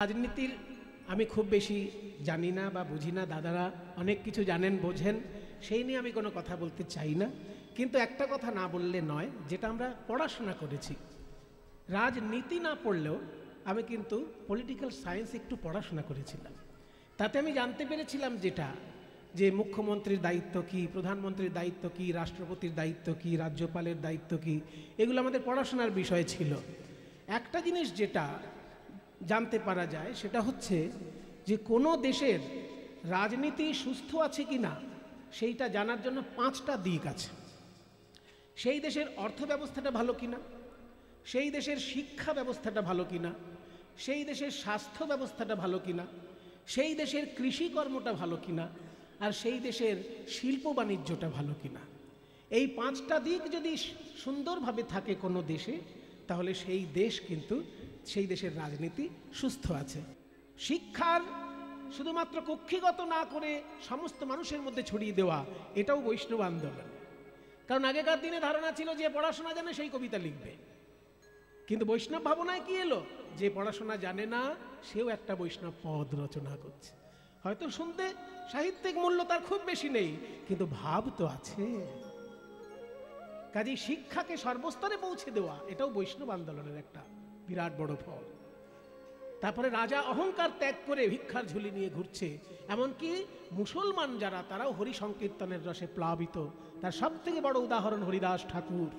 রাজনীতির আমি খুব বেশি জানি না বা বুঝি না, দাদারা অনেক কিছু জানেন বোঝেন, সেই নিয়ে আমি কোনো কথা বলতে চাই না। কিন্তু একটা কথা না বললে নয়, যেটা আমরা পড়াশোনা করেছি, রাজনীতি না পড়লেও আমি কিন্তু পলিটিক্যাল সায়েন্স একটু পড়াশোনা করেছিলাম। তাতে আমি জানতে পেরেছিলাম যেটা, যে মুখ্যমন্ত্রীর দায়িত্ব কী, প্রধানমন্ত্রীর দায়িত্ব কী, রাষ্ট্রপতির দায়িত্ব কী, রাজ্যপালের দায়িত্ব কী, এগুলো আমাদের পড়াশোনার বিষয় ছিল। একটা জিনিস যেটা জানতে পারা যায় সেটা হচ্ছে যে কোনো দেশের রাজনীতি সুস্থ আছে কি না সেইটা জানার জন্য 5টা দিক আছে। সেই দেশের অর্থ ব্যবস্থাটা ভালো কিনা, সেই দেশের শিক্ষা ব্যবস্থাটা ভালো কিনা, সেই দেশের স্বাস্থ্য ব্যবস্থাটা ভালো কিনা, সেই দেশের কৃষিকর্মটা ভালো কিনা, আর সেই দেশের শিল্প বাণিজ্যটা ভালো কিনা। এই 5টা দিক যদি সুন্দরভাবে থাকে কোনো দেশে, তাহলে সেই দেশ কিন্তু, সেই দেশের রাজনীতি সুস্থ আছে। শিক্ষার শুধুমাত্র কক্ষিগত না করে সমস্ত মানুষের মধ্যে ছড়িয়ে দেওয়া, এটাও বৈষ্ণব আন্দোলন। কারণ আগেকার দিনে ধারণা ছিল যে পড়াশোনা জানে সেই কবিতা লিখবে, কিন্তু বৈষ্ণব ভাবনায় কি এলো, যে পড়াশোনা জানে না সেও একটা বৈষ্ণব পদ রচনা করছে। হয়তো শুনতে সাহিত্যিক মূল্য তার খুব বেশি নেই, কিন্তু ভাব তো আছে। কাজেই শিক্ষাকে সর্বস্তরে পৌঁছে দেওয়া, এটাও বৈষ্ণব আন্দোলনের একটা বিরাট বড় ফল। তারপরে রাজা অহংকার ত্যাগ করে ভিক্ষার ঝুলি নিয়ে ঘুরছে, এমনকি মুসলমান যারা, তারাও হরি সংকীর্তনের রসে প্লাবিত। তার সব থেকে বড় উদাহরণ হরিদাস ঠাকুর,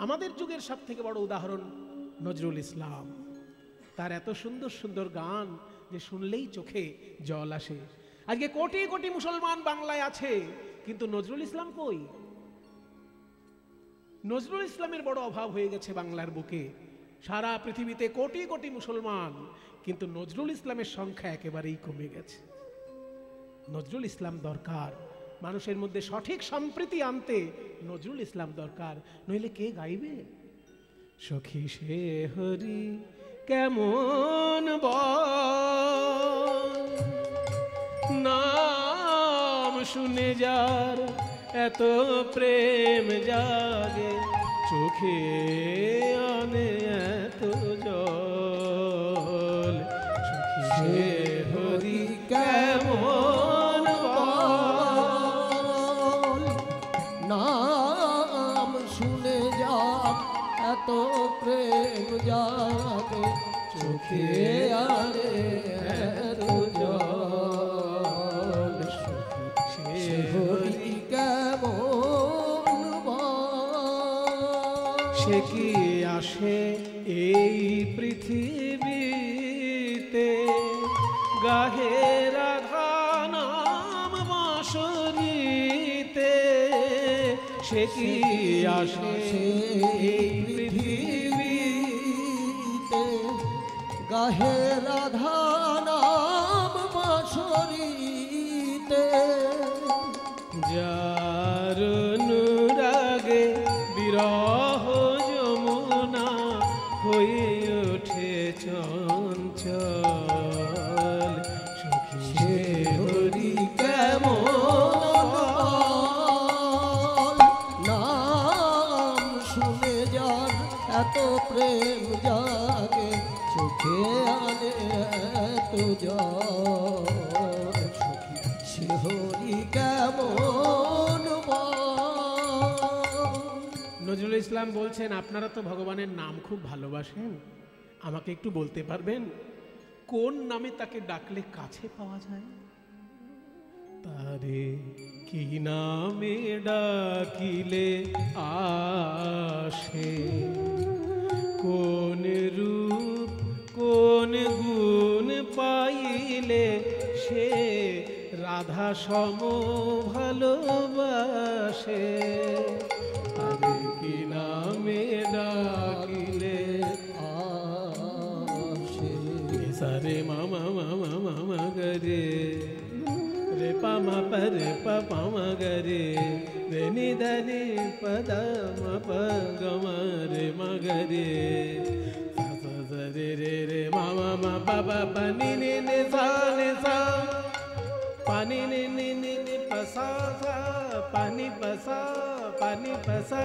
আমাদের যুগের সব থেকে বড় উদাহরণ নজরুল ইসলাম। তার এত সুন্দর সুন্দর গান যে শুনলেই চোখে জল আসে। আজকে কোটি কোটি মুসলমান বাংলায় আছে, কিন্তু নজরুল ইসলাম কই? নজরুল ইসলামের বড় অভাব হয়ে গেছে বাংলার বুকে। সারা পৃথিবীতে কোটি কোটি মুসলমান, কিন্তু নজরুল ইসলামের সংখ্যা একেবারেই কমে গেছে। নজরুল ইসলাম দরকার, মানুষের মধ্যে সঠিক সম্প্রীতি আনতে নজরুল ইসলাম দরকার, নইলে কে গাইবে? সখী সে হরি কেমন নাম শুনে যার এত প্রেম জাগে, চোখে আনে এত জল। সখী সে হরি কেমন নাম শুনে যার এত প্রেম জাগে, চোখে আনে এত জল। সে হরি কেমন সে কি আসে এই পৃথিবীতে, গাহে রাধা নাম বাঁশরীতে। সে কি আসে এই পৃথিবীতে, গাহে রাধা নাম বাঁশরীতে। যার অনুরাগে বিরহ যমুনা হয়ে ওঠে চঞ্চল। সখী সে হরি কেমন নাম শুনে যার এত প্রেম জাগে, চোখে আনে এত জল। সখী সে হরি কেমন। নজরুল ইসলাম বলছেন, আপনারা তো ভগবানের নাম খুব ভালোবাসেন, আমাকে একটু বলতে পারবেন কোন নামে তাকে ডাকলে কাছে পাওয়া যায়? তারে কি নামে ডাকিলে আসে, কোন রূপ কোন গুণ পাইলে সে রাধা সম ভালোবাসে। তারে কি নামে ডাকিলে আসে। সারে মামা মামা মামা গরে রে পামা পরে পামা গরে রে নিধনি পদ ম গম রে মগরে রে রে রে মামা মা বাবা পানি নে নে সা পানি নে নে নে নে পসা সা পানি পসা pani pasa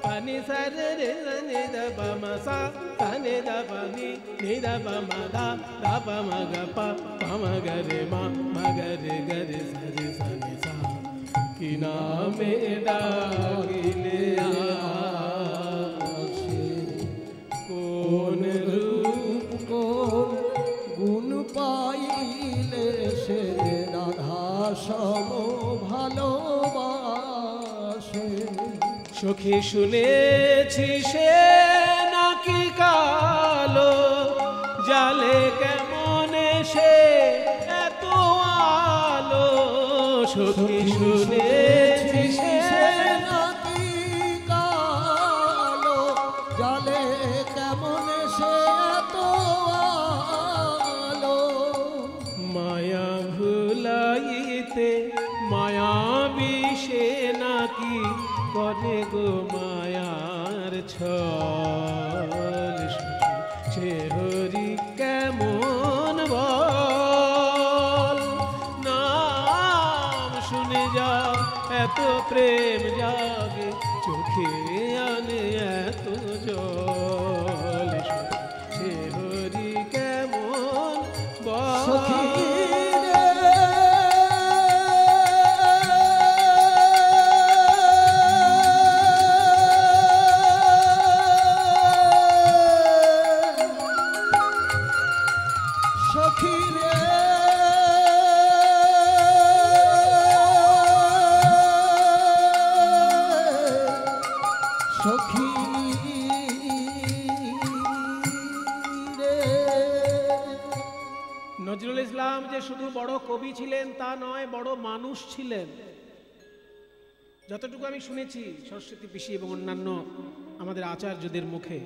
pani sa re re ni da pa ma sa sa ni da pa ni da pa ma da pa ma ga pa ma ga re ma ga re sa re sa ni sa ki naame ডাকিলে আসে কোন রূপ কোন গুণ পাইলে সে রাধা সম ভালোবাসে। সখী শুনেছি সে নাকি কালো জালে কেমন সে এত আলো। সখী শুনেছি সে নাকি কালো জালে কেমন সে এত আলো। মায়া ভুলাইতে মায়াবী সে নাকি করে গো মায়ার ছল। সে হরি কেমন বল নাম শুনে যা এত প্রেম জাগে চোখে আনে এত জল। সে হরি কেমন বল। সখী নজরুল ইসলাম যে শুধু বড় কবি ছিলেন তা নয়, বড় মানুষ ছিলেন। যতটুকু আমি শুনেছি সরস্বতী পিসি এবং অন্যান্য আমাদের আচার্যদের মুখে,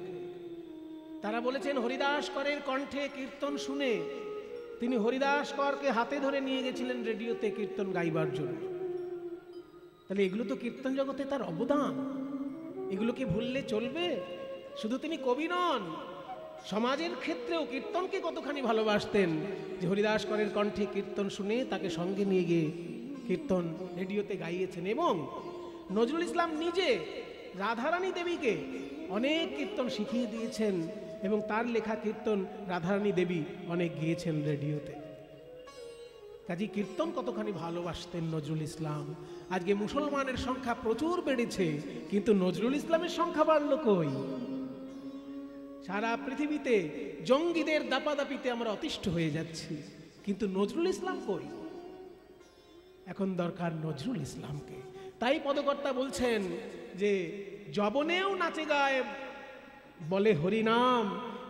তারা বলেছেন হরিদাস করের কণ্ঠে কীর্তন শুনে তিনি হরিদাস করকে হাতে ধরে নিয়ে গেছিলেন রেডিওতে কীর্তন গাইবার জন্য। তাহলে এগুলো তো কীর্তন জগতে তার অবদান, এগুলো কি ভুললে চলবে? শুধু তিনি কবি নন, সমাজের ক্ষেত্রেও কীর্তনকে কতখানি ভালোবাসতেন যে হরিদাস করের কণ্ঠে কীর্তন শুনে তাকে সঙ্গে নিয়ে গিয়ে কীর্তন রেডিওতে গাইয়েছেন। এবং নজরুল ইসলাম নিজে রাধারানী দেবীকে অনেক কীর্তন শিখিয়ে দিয়েছেন এবং তার লেখা কীর্তন রাধারানী দেবী অনেক গিয়েছেন রেডিওতে। কাজী কীর্তন কতখানি ভালোবাসতেন নজরুল ইসলাম। আজকে মুসলমানের সংখ্যা প্রচুর বেড়েছে, কিন্তু নজরুল ইসলামের সংখ্যা বাড়ল কই? সারা পৃথিবীতে জঙ্গিদের দাপাদাপিতে আমরা অতিষ্ঠ হয়ে যাচ্ছি, কিন্তু নজরুল ইসলাম কই? এখন দরকার নজরুল ইসলামকে। তাই পদকর্তা বলছেন যে যবনেও নাচে গায় বলে হরিনাম,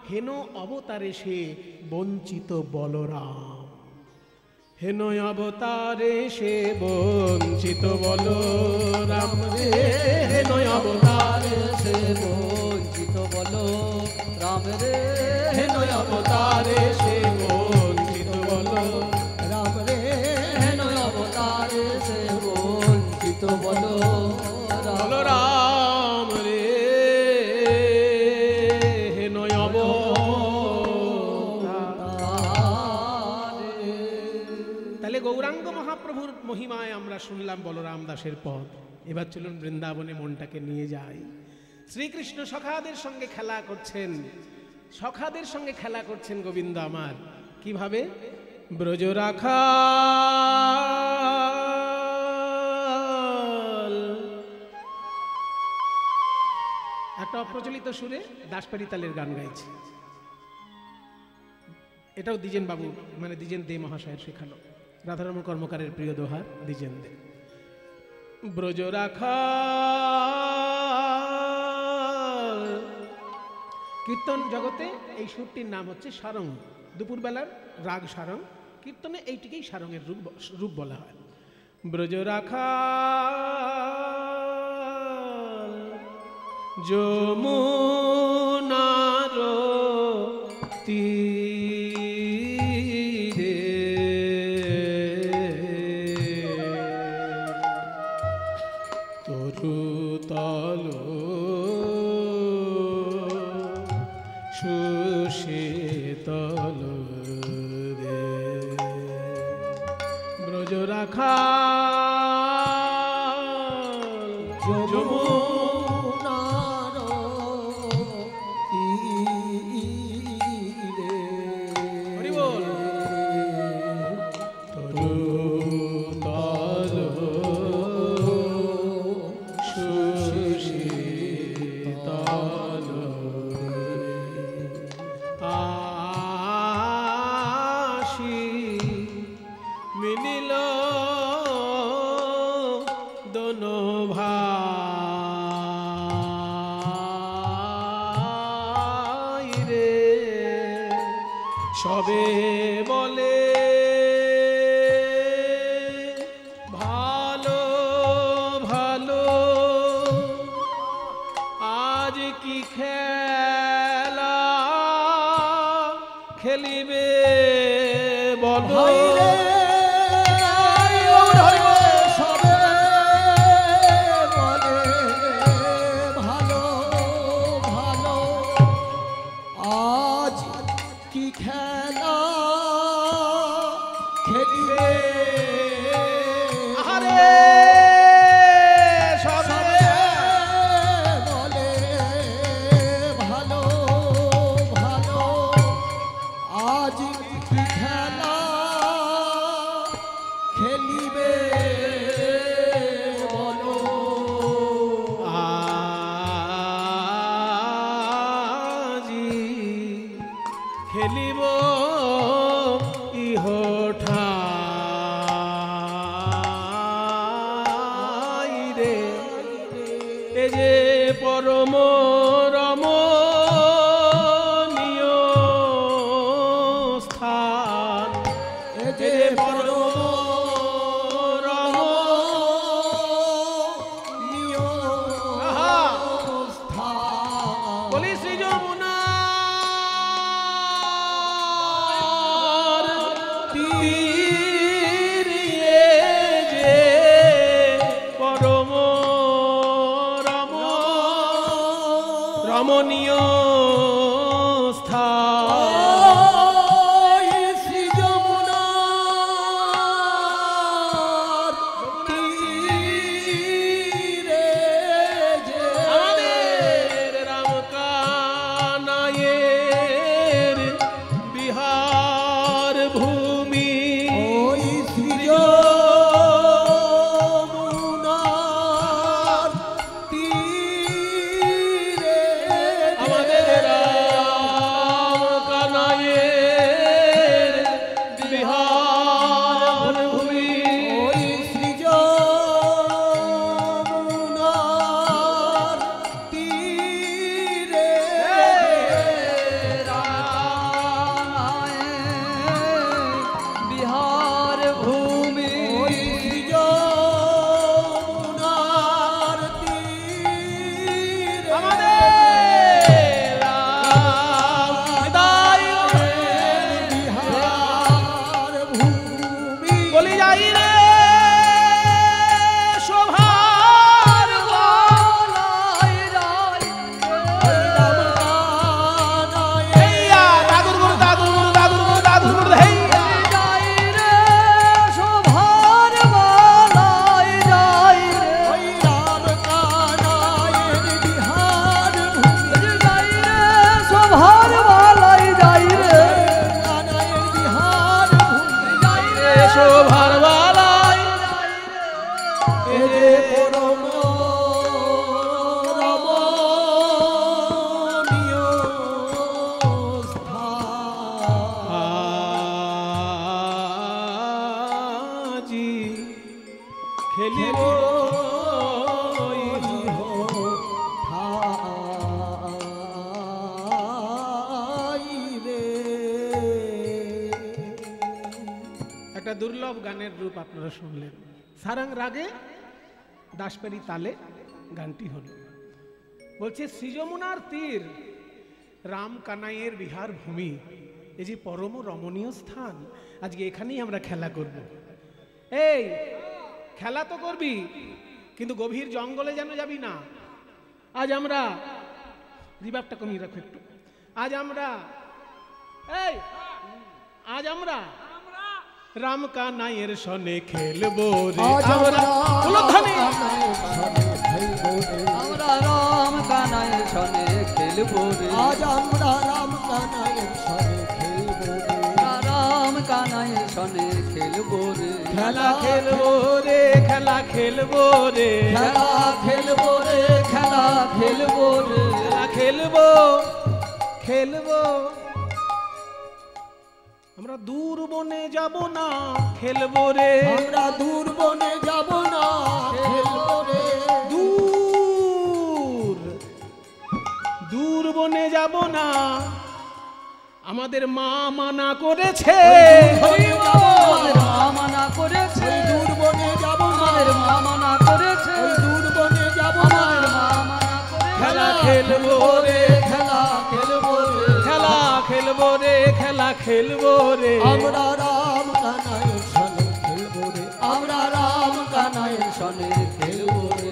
হেন অবতারে সে বঞ্চিত বলরাম। হেন অবতারে সে বঞ্চিত বলরাম রে, হেন অবতারে সে বঞ্চিত বলো রাম রে, হেন অবতারে সে বঞ্চিত বলো রাম রে, হেন অবতারে সে বঞ্চিত বলো বলরাম রে, হেন অবতারে। তাহলে গৌরাঙ্গ মহাপ্রভুর মহিমায় আমরা শুনলাম বলরাম দাসের পদ। এবার চলুন বৃন্দাবনে মনটাকে নিয়ে যাই। শ্রীকৃষ্ণ সখাদের সঙ্গে খেলা করছেন, সখাদের সঙ্গে খেলা করছেন গোবিন্দ আমার। কিভাবে? ব্রজ রাখাল, একটা অপ্রচলিত সুরে দাসপাড়ি তালের গান গাইছে। এটাও দ্বিজেন বাবু মানে দ্বিজেন দে মহাশয়ের শেখানো, রাধারমণ কর্মকারের প্রিয় দোহার দ্বিজেন দে। ব্রজ রাখাল, কীর্তন জগতে এই সুরটির নাম হচ্ছে সারং। দুপুরবেলার রাগ সারং, কীর্তনে এইটিকেই সারঙের রূপ বলা হয়। ব্রজ রাখাল যমুনার তীরে তরুতল সুশীতল রে, ব্রজ রাখাল সবে বলে ভালো ভালো, আজ কি খেলা খেলিবে বলো। খেলিব ইহঠাই রে, এ যে পরম রমণীয় স্থান, এ যে পরম রমণীয় স্থান। বলি শ্রী যমুনা রমণীয় স্থান, শ্রী যমুনার তীরে যে আমাদের রামকানাইয়ের বিহার ভূমি, ওই শ্রী যমুনার তীরে আমাদের রামকানাইয়ের বিহার ভূমি, ওই শ্রী যমুনার তীরে বিহার ভূমি, ওই শ্রী যমুনার তীরে আমাদের বিহার ভূমি। বলি যাই রে শোভার বলাই যাই হেইয়া দাদুর গুরু দাদুর গুরু দাদুর গুরু দাদুর গুরু হেইয়া যাই রে শোভার বলাই যাই রে ওই রামকানাইয়ের বিহার ভূমি, যাই রে শোভার বলাই যাই রে কানাইয়ের বিহার ভূমি, যাই রে শোভার বলাই এ যে পরম রমণীয় স্থান। আজি খেলিব একটা দুর্লভ গানের রূপ আপনারা শুনলেন। সারাং রাগে দাসপেরি তালে গানটি হল। বলছে শ্রী যমুনার তীর রাম কানাইয়ের বিহার ভূমি, এই যে পরম রমণীয় স্থান, আজকে এখানেই আমরা খেলা করব। এই খেলা তো করবি, কিন্তু গভীর জঙ্গলে যেন যাবি না। আজ আমরা রিভাবটা কমিয়ে রাখো একটু। আজ আমরা রামকানাইয়ের সনে খেলবো রে, আমরা রামকানাইয়ের সনে খেলবো রে, আজ আমরা রামকানাইয়ের সনে খেলবো রে, রামকানাইয়ের সনে খেলবো রে, খেলা খেলবো রে, খেলা খেলবো রে, খেলা খেলবো রে, খেলা খেলবো রে, খেলা খেলবো খেলবো। আমরা দূর বনে যাব না খেলবো রে, আমরা দূর বনে যাব না খেলবো রে, দূর বনে যাব না আমাদের মা মানা করেছে, আমাদের মা মানা করেছে, দূর বনে যাব না, আমাদের মা মানা করেছে, দূর বনে যাব না, আমাদের মা মানা করেছে। খেলা খেলবো রে, খেলা খেলবো রে, খেলা খেলবো রে, খেলা খেলবো রে, আমরা রাম কানাইয়ের সনে খেলবো রে, আমরা রাম কানাইয়ের সনে খেলবো রে।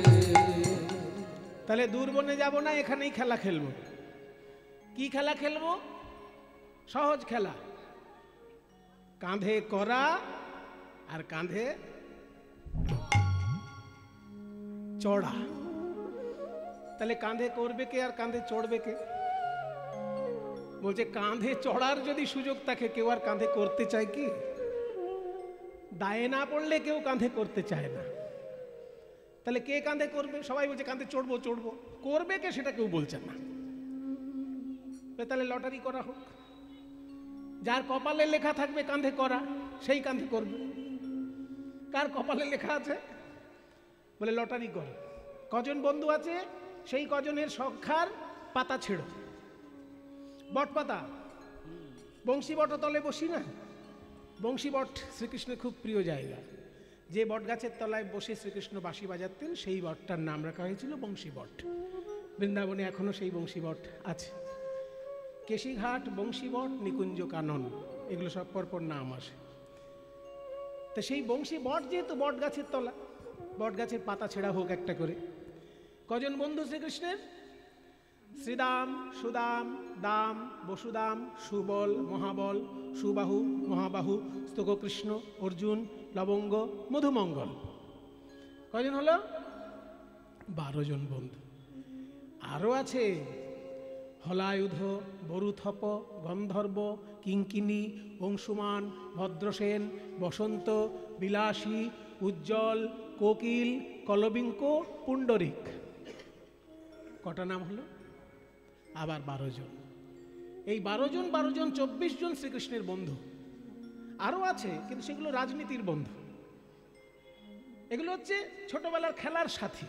তাহলে দূর বনে যাব না, এখানেই খেলা খেলবো। কি খেলা খেলবো? সহজ খেলা, কাঁধে করা আর কাঁধে চড়া। তাহলে কাঁধে করবে কে আর কাঁধে চড়বে কে? বলছে কাঁধে চড়ার যদি সুযোগ থাকে, কেউ আর কাঁধে করতে চায় কি? দায়ে না পড়লে কেউ কাঁধে করতে চায় না। তাহলে কে কাঁধে করবে? সবাই বলছে কাঁধে চড়বো চড়বো, করবে কে সেটা কেউ বলছে না। তাহলে লটারি করা হোক, যার কপালে লেখা থাকবে কাঁধে করা, সেই কাঁধে করবে। কার কপালে লেখা আছে? বলে লটারি করো। কজন বন্ধু আছে, সেই কজনের সংখ্যার পাতা ছেড়ো। বট পাতা, বংশী বট তলে বসি না, বংশী বট শ্রীকৃষ্ণের খুব প্রিয় জায়গা। যে বট গাছের তলায় বসে শ্রীকৃষ্ণ বাঁশি বাজাতেন, সেই বটটার নাম রাখা হয়েছিল বংশী বট। বৃন্দাবনে এখনো সেই বংশী বট আছে। কেশিঘাট, বংশীবট, নিকুঞ্জ কানন, এগুলো সব পরপর নাম আসে। তো সেই বংশী বট যেহেতু বট গাছের তলা, বট গাছের পাতা ছেঁড়া হোক একটা করে। কজন বন্ধু শ্রীকৃষ্ণের? শ্রীদাম, সুদাম, দাম, বসুদাম, সুবল, মহাবল, সুবাহু, মহাবাহু, স্তোককৃষ্ণ, অর্জুন, লবঙ্গ, মধুমঙ্গল। কজন হলো? 12 জন বন্ধু। আরো আছে হলায়ুধ, বরুথপ, গন্ধর্ব, কিঙ্কিনী, অংশুমান, ভদ্রসেন, বসন্ত, বিলাসী, উজ্জ্বল, কোকিল, কলবিঙ্ক, পুণ্ডরিক। কটা নাম হলো? আবার 12 জন। এই 12 জন 24 জন শ্রীকৃষ্ণের বন্ধু। আরো আছে, কিন্তু সেগুলো রাজনীতির বন্ধু। এগুলো হচ্ছে ছোটবেলার খেলার সাথী।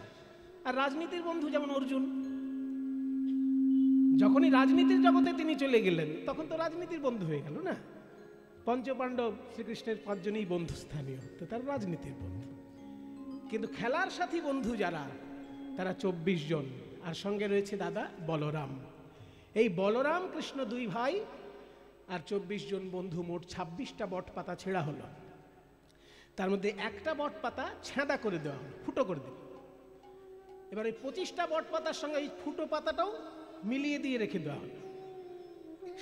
আর রাজনীতির বন্ধু যেমন অর্জুন, যখনই রাজনীতির জগতে তিনি চলে গেলেন, তখন তো রাজনীতির বন্ধু হয়ে গেল না। পঞ্চপাণ্ডব শ্রীকৃষ্ণের 5 জনই বন্ধু স্থানীয়, তো তার রাজনীতির বন্ধু। কিন্তু খেলার সাথী বন্ধু যারা, তারা 24 জন। আর সঙ্গে রয়েছে দাদা বলরাম। এই বলরাম কৃষ্ণ 2 ভাই আর 24 জন বন্ধু, মোট 26টা বট পাতা ছেঁড়া হলো। তার মধ্যে একটা বট পাতা ছেঁদা করে দেওয়া হলো, ফুটো করে দিল। এবার এই 25টা বট পাতার সঙ্গে এই ফুটো পাতাটাও মিলিয়ে দিয়ে রেখে দেওয়া হলো।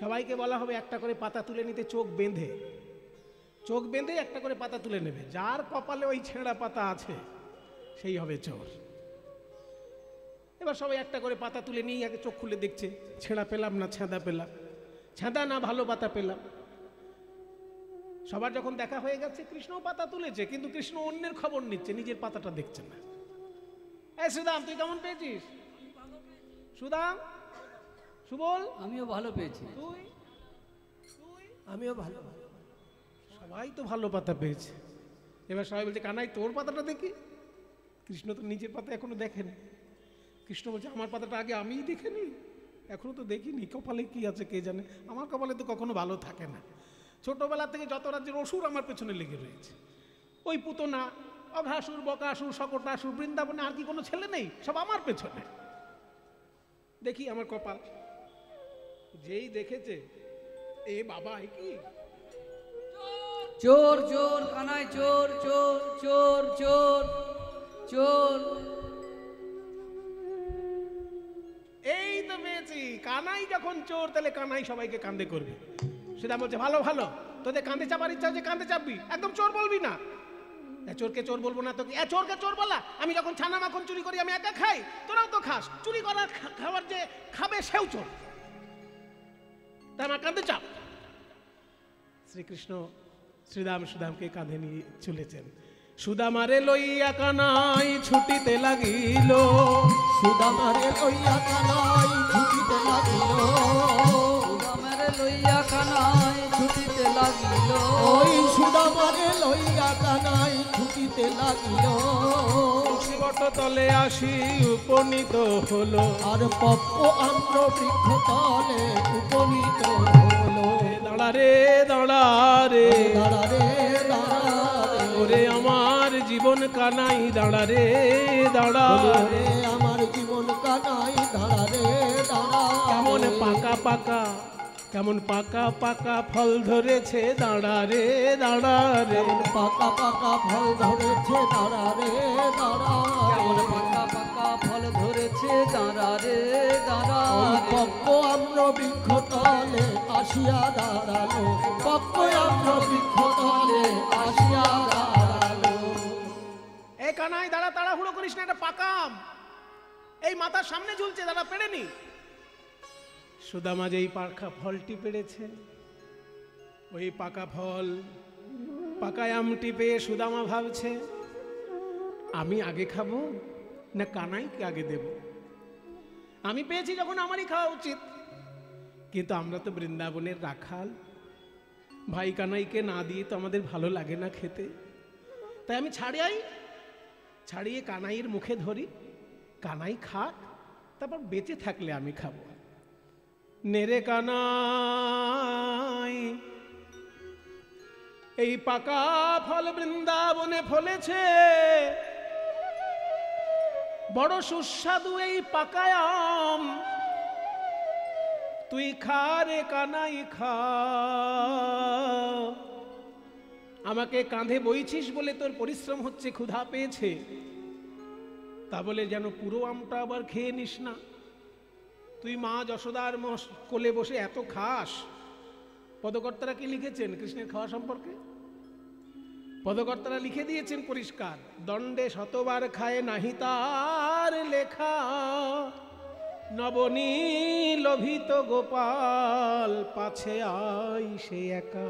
সবাইকে বলা হবে একটা করে পাতা তুলে নিতে, চোখ বেঁধে একটা করে পাতা তুলে নেবে। যার কপালে ওই ছেঁড়া পাতা আছে, সেই হবে চোর। এবার সবাই একটা করে পাতা তুলে নিয়ে আগে চোখ খুলে দেখছে, ছেঁড়া পেলাম না ছেঁদা পেলাম, ছেঁদা না ভালো পাতা পেলাম। সবার যখন দেখা হয়ে গেছে, কৃষ্ণও পাতা তুলেছে, কিন্তু কৃষ্ণ অন্যের খবর নিচ্ছে, নিজের পাতাটা দেখছে না। এই সুদাম, তুই কেমন পেয়েছিস? সুদাম, সুবল, আমিও ভালো পেয়েছি। তুই? আমিও ভালো। সবাই তো ভালো পাতা পেয়েছে। এবার সবাই বলছে কানাই তোর পাতাটা দেখি। কৃষ্ণ তো নিজের পাতা এখনো দেখেনি। কৃষ্ণ বলছে আমার পাতাটা আগে আমিই দেখিনি, এখনো তো দেখিনি। কপালে কি আছে কে জানে, আমার কপালে তো কখনো ভালো থাকে না। ছোটবেলা থেকে যত রাজ্যের অসুর আমার পেছনে লেগে রয়েছে। ওই পুতনা, অঘাসুর, বকাসুর, শকটাসুর, বৃন্দাবনে আর কি কোনো ছেলে নেই? সব আমার পেছনে। দেখি আমার কপাল। যেই দেখেছে, এ বাবা এ কি? চোর চোর কানাই চোর, চোর চোর চোর চোর। এই তো পেয়েছি, কানাই যখন চোর, তাহলে কানাই সবাইকে কাঁধে করবে। সেটা বলছে ভালো ভালো, তোদের কাঁধে চাপার ইচ্ছা হচ্ছে কাঁধে চাপবি, একদম চোর বলবি না। চোরকে চোর বলবো না তো কি? চোরকে চোর বলা? আমি যখন ছানা মাখন চুরি করি আমি একা খাই, তোরাও তো খাস। চুরি করার খাবার যে খাবে সেও চোর, তা আমার কাঁধে চাপ। শ্রীকৃষ্ণ শ্রীদাম সুদামকে কাঁধে নিয়ে চলেছেন। সুদামারে লইয়া কানাই ছুটিতে লাগিল, সুদামারে লইয়া কানাই ছুটিতে লাগিল, সুদামারে লইয়া কানাই ছুটিতে লাগিল। ওই সুদাম আমারে লইয়া কানাই ছুটিতে লাগিল বট তলে আসি উপনীত হলো আর পপ্প আম্র বৃক্ষ তলে উপনীত হলো দাঁড়া রে দাঁড়া রে দাঁড়া রে দাঁড়া ওরে আমার জীবন কানাই দাঁড়া রে দাঁড়া রে আমার জীবন কানাই দাঁড়া রে দাঁড়া কেমন পাকা পাকা কেমন পাকা পাকা ফল ধরেছে দাঁড়া রে দাঁড়া রে পাকা পাকা ফল ধরেছে দাঁড়া রে দাঁড়া কেমন পাকা পাকা ফল ধরেছে দাঁড়া রে দাঁড়া পক্ক আম্র বৃক্ষ তলে আসিয়া দাঁড়ালো পক্ক আম্র বৃক্ষ তলে আসিয়া দাঁড়ালো এই কানাই দাঁড়া তাড়াহুড়ো করিস না, এটা পাকাম এই মাথার সামনে ঝুলছে, দাঁড়া পেড়েনি। সুদামা যেই পাকা ফলটি পেড়েছে, ওই পাকা ফল পাকা আমটি পেয়ে সুদামা ভাবছে আমি আগে খাবো না কানাইকে আগে দেব। আমি পেয়েছি যখন আমারই খাওয়া উচিত, কিন্তু আমরা তো বৃন্দাবনের রাখাল, ভাই কানাইকে না দিয়ে তো আমাদের ভালো লাগে না খেতে। তাই আমি ছাড়িয়ে কানাইয়ের মুখে ধরি, কানাই খাক, তারপর বেঁচে থাকলে আমি খাবো। নেরে কানাই এই পাকা ফল বৃন্দাবনে ফলেছে, বড় সুস্বাদু এই পাকা আম, তুই খা রে কানাই খা। আমাকে কাঁধে বইছিস বলে তোর পরিশ্রম হচ্ছে, ক্ষুধা পেয়েছে, তা বলে যেন পুরো আমটা আবার খেয়ে নিস না। তুই মা যশোদার কোলে বসে এত খাস। পদকর্তারা কি লিখেছেন কৃষ্ণের খাওয়া সম্পর্কে? পদকর্তারা লিখে দিয়েছেন পরিষ্কার, দণ্ডে শতবার খায় নাহি তার লেখা, নবনী লোভিত গোপাল পাছে আই সে একা।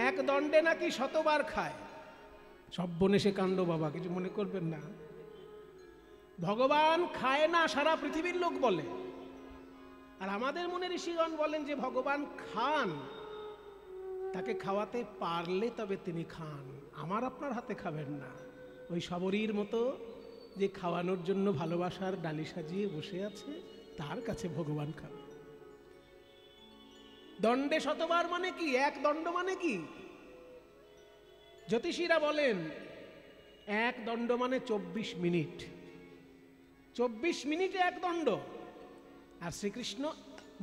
এক দণ্ডে নাকি শতবার খায়। সব বনে সে কাণ্ড বাবা, কিছু মনে করবেন না। ভগবান খায় না সারা পৃথিবীর লোক বলে, আর আমাদের মনে ঋষিগণ বলেন যে ভগবান খান, তাকে খাওয়াতে পারলে তবে তিনি খান, আমার আপনার হাতে খাবেন না। ওই শবরীর মতো যে খাওয়ানোর জন্য ভালোবাসার ডালি সাজিয়ে বসে আছে, তার কাছে ভগবান খান। দণ্ডে শতবার মানে কি? এক দণ্ড মানে কি? জ্যোতিষীরা বলেন এক দণ্ড মানে 24 মিনিট। 24 মিনিটে এক দণ্ড। আর শ্রীকৃষ্ণ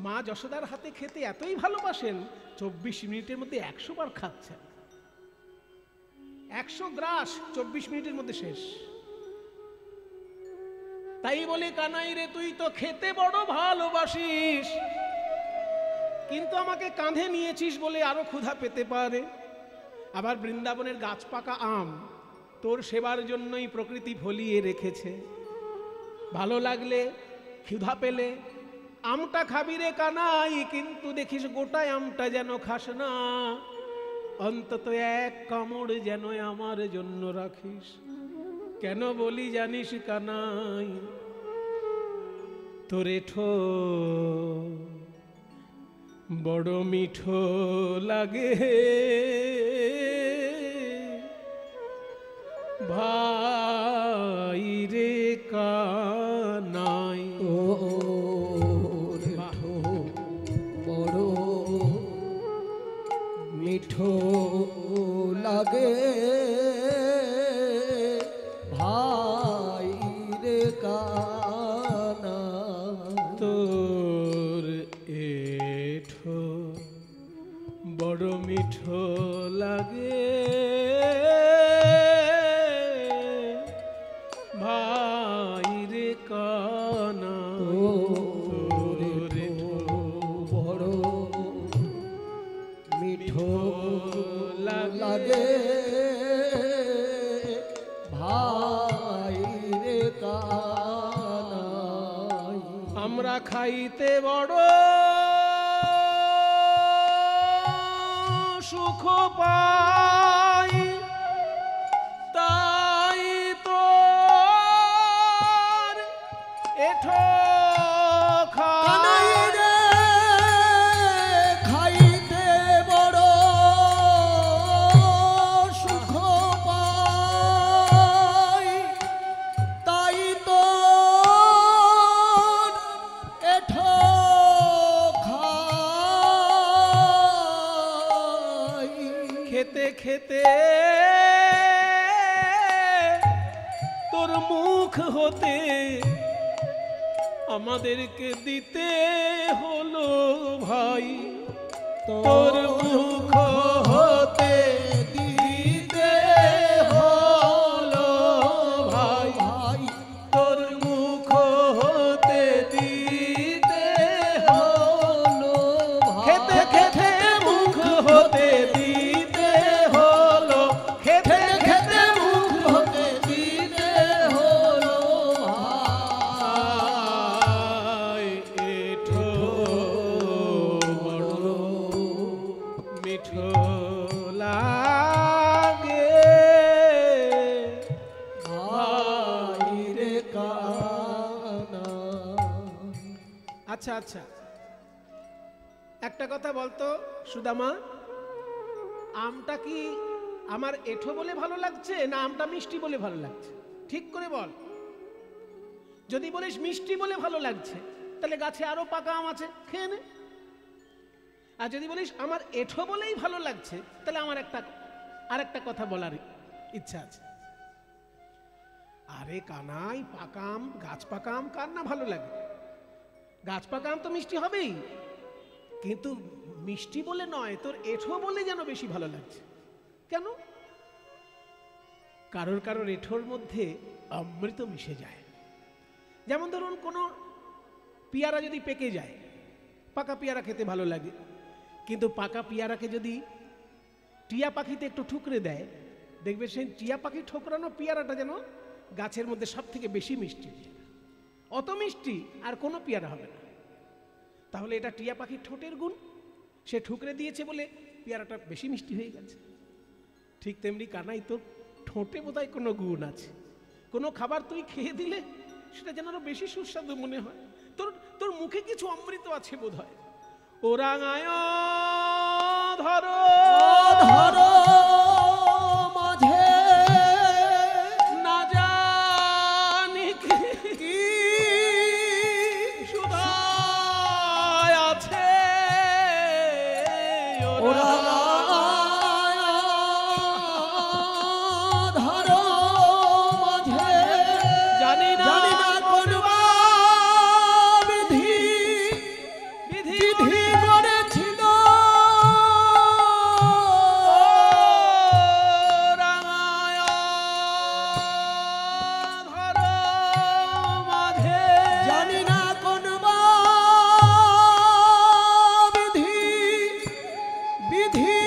মা যশোদার হাতে খেতে এতই ভালোবাসেন, 24 মিনিটের মধ্যে 100 বার খাচ্ছেন। 100 গ্রাস 24 মিনিটের মধ্যে শেষ। তাই বলে কানাই রে তুই তো খেতে বড় ভালোবাসিস, কিন্তু আমাকে কাঁধে নিয়েছিস বলে আরো ক্ষুধা পেতে পারে। আবার বৃন্দাবনের গাছ পাকা আম তোর সেবার জন্যই প্রকৃতি ফলিয়ে রেখেছে। ভালো লাগলে ক্ষুধা পেলে আমটা খাবি রে কানাই, কিন্তু দেখিস গোটায় আমটা যেন খাস না, অন্তত এক কামড় যেন আমার জন্য রাখিস। কেন বলি জানিস কানাই, তোরে ঠো বড় মিঠো লাগে ভাই রে কানাই। ও ঠো বড় মিঠো লাগে ভাই রে কানা। তোর এঠো বড় মিঠো লাগে ভাই রে কানা। তোর বড় মিঠো লাগে ভাই রে কানা। আমরা খাইতে বড় সুখ পাই, তাই তো এঠো কানাই রে খাইতে বড় খেতে খেতে তোর মুখ হতে আমাদেরকে দিতে হলো ভাই, তোর মুখ হতে দিতে হলো ভাই, তোর মুখ হতে দিতে হলো খেতে খেতে মুখ হতে দিতে হলো, খেতে খেতে মুখ হতে দিতে হলো ভাই। এঠো বড় মিঠো লাগে ভাই রে কানা। আচ্ছা আচ্ছা, একটা কথা বলতো সুদামা, আমটা কি আমার এঠো বলে ভালো লাগছে না আমটা মিষ্টি বলে ভালো লাগছে? ঠিক করে বল। যদি বলিস মিষ্টি বলে ভালো লাগছে তাহলে গাছে আরো পাকা আম আছে, খেয়ে নে। আর যদি বলিস আমার এঠো বলেই ভালো লাগছে তাহলে আমার আরেকটা কথা বলার ইচ্ছা আছে। আরে কানাই, পাকা আম, গাছ পাকা আম কার না ভালো লাগে? গাছ পাকা আম তো মিষ্টি হবেই, কিন্তু মিষ্টি বলে নয়, তোর এঠো বলে যেন বেশি ভালো লাগছে। কেন? কারোর কারোর এঠোর মধ্যে অমৃত মিশে যায়। যেমন ধরুন কোনো পেয়ারা যদি পেকে যায়, পাকা পেয়ারা খেতে ভালো লাগে, কিন্তু পাকা পেয়ারাকে যদি টিয়া পাখিতে একটু ঠুকরে দেয়, দেখবে সেই টিয়া পাখি ঠোকরানো পেয়ারাটা যেন গাছের মধ্যে সব থেকে বেশি মিষ্টি, অত মিষ্টি আর কোনো পেয়ারা হবে না। তাহলে এটা টিয়া পাখির ঠোঁটের গুণ, সে ঠুকরে দিয়েছে বলে পেয়ারাটা বেশি মিষ্টি হয়ে গেছে। ঠিক তেমনি কানাই, তোর ঠোঁটে বোধহয় কোনো গুণ আছে, কোনো খাবার তুই খেয়ে দিলে সেটা যেন আরো বেশি সুস্বাদু মনে হয়। তোর মুখে কিছু অমৃত আছে বোধ হয়। ও রাঙায় ধরো ধরো মাঝে না জানি কি সুধায় আছে, ওরা ধরো মাঝে জানি না জানি না কোন বিধি বিধি বিধি করেছিল রাঙায় ধরো মাঝে, জানি না কোন বিধি বিধি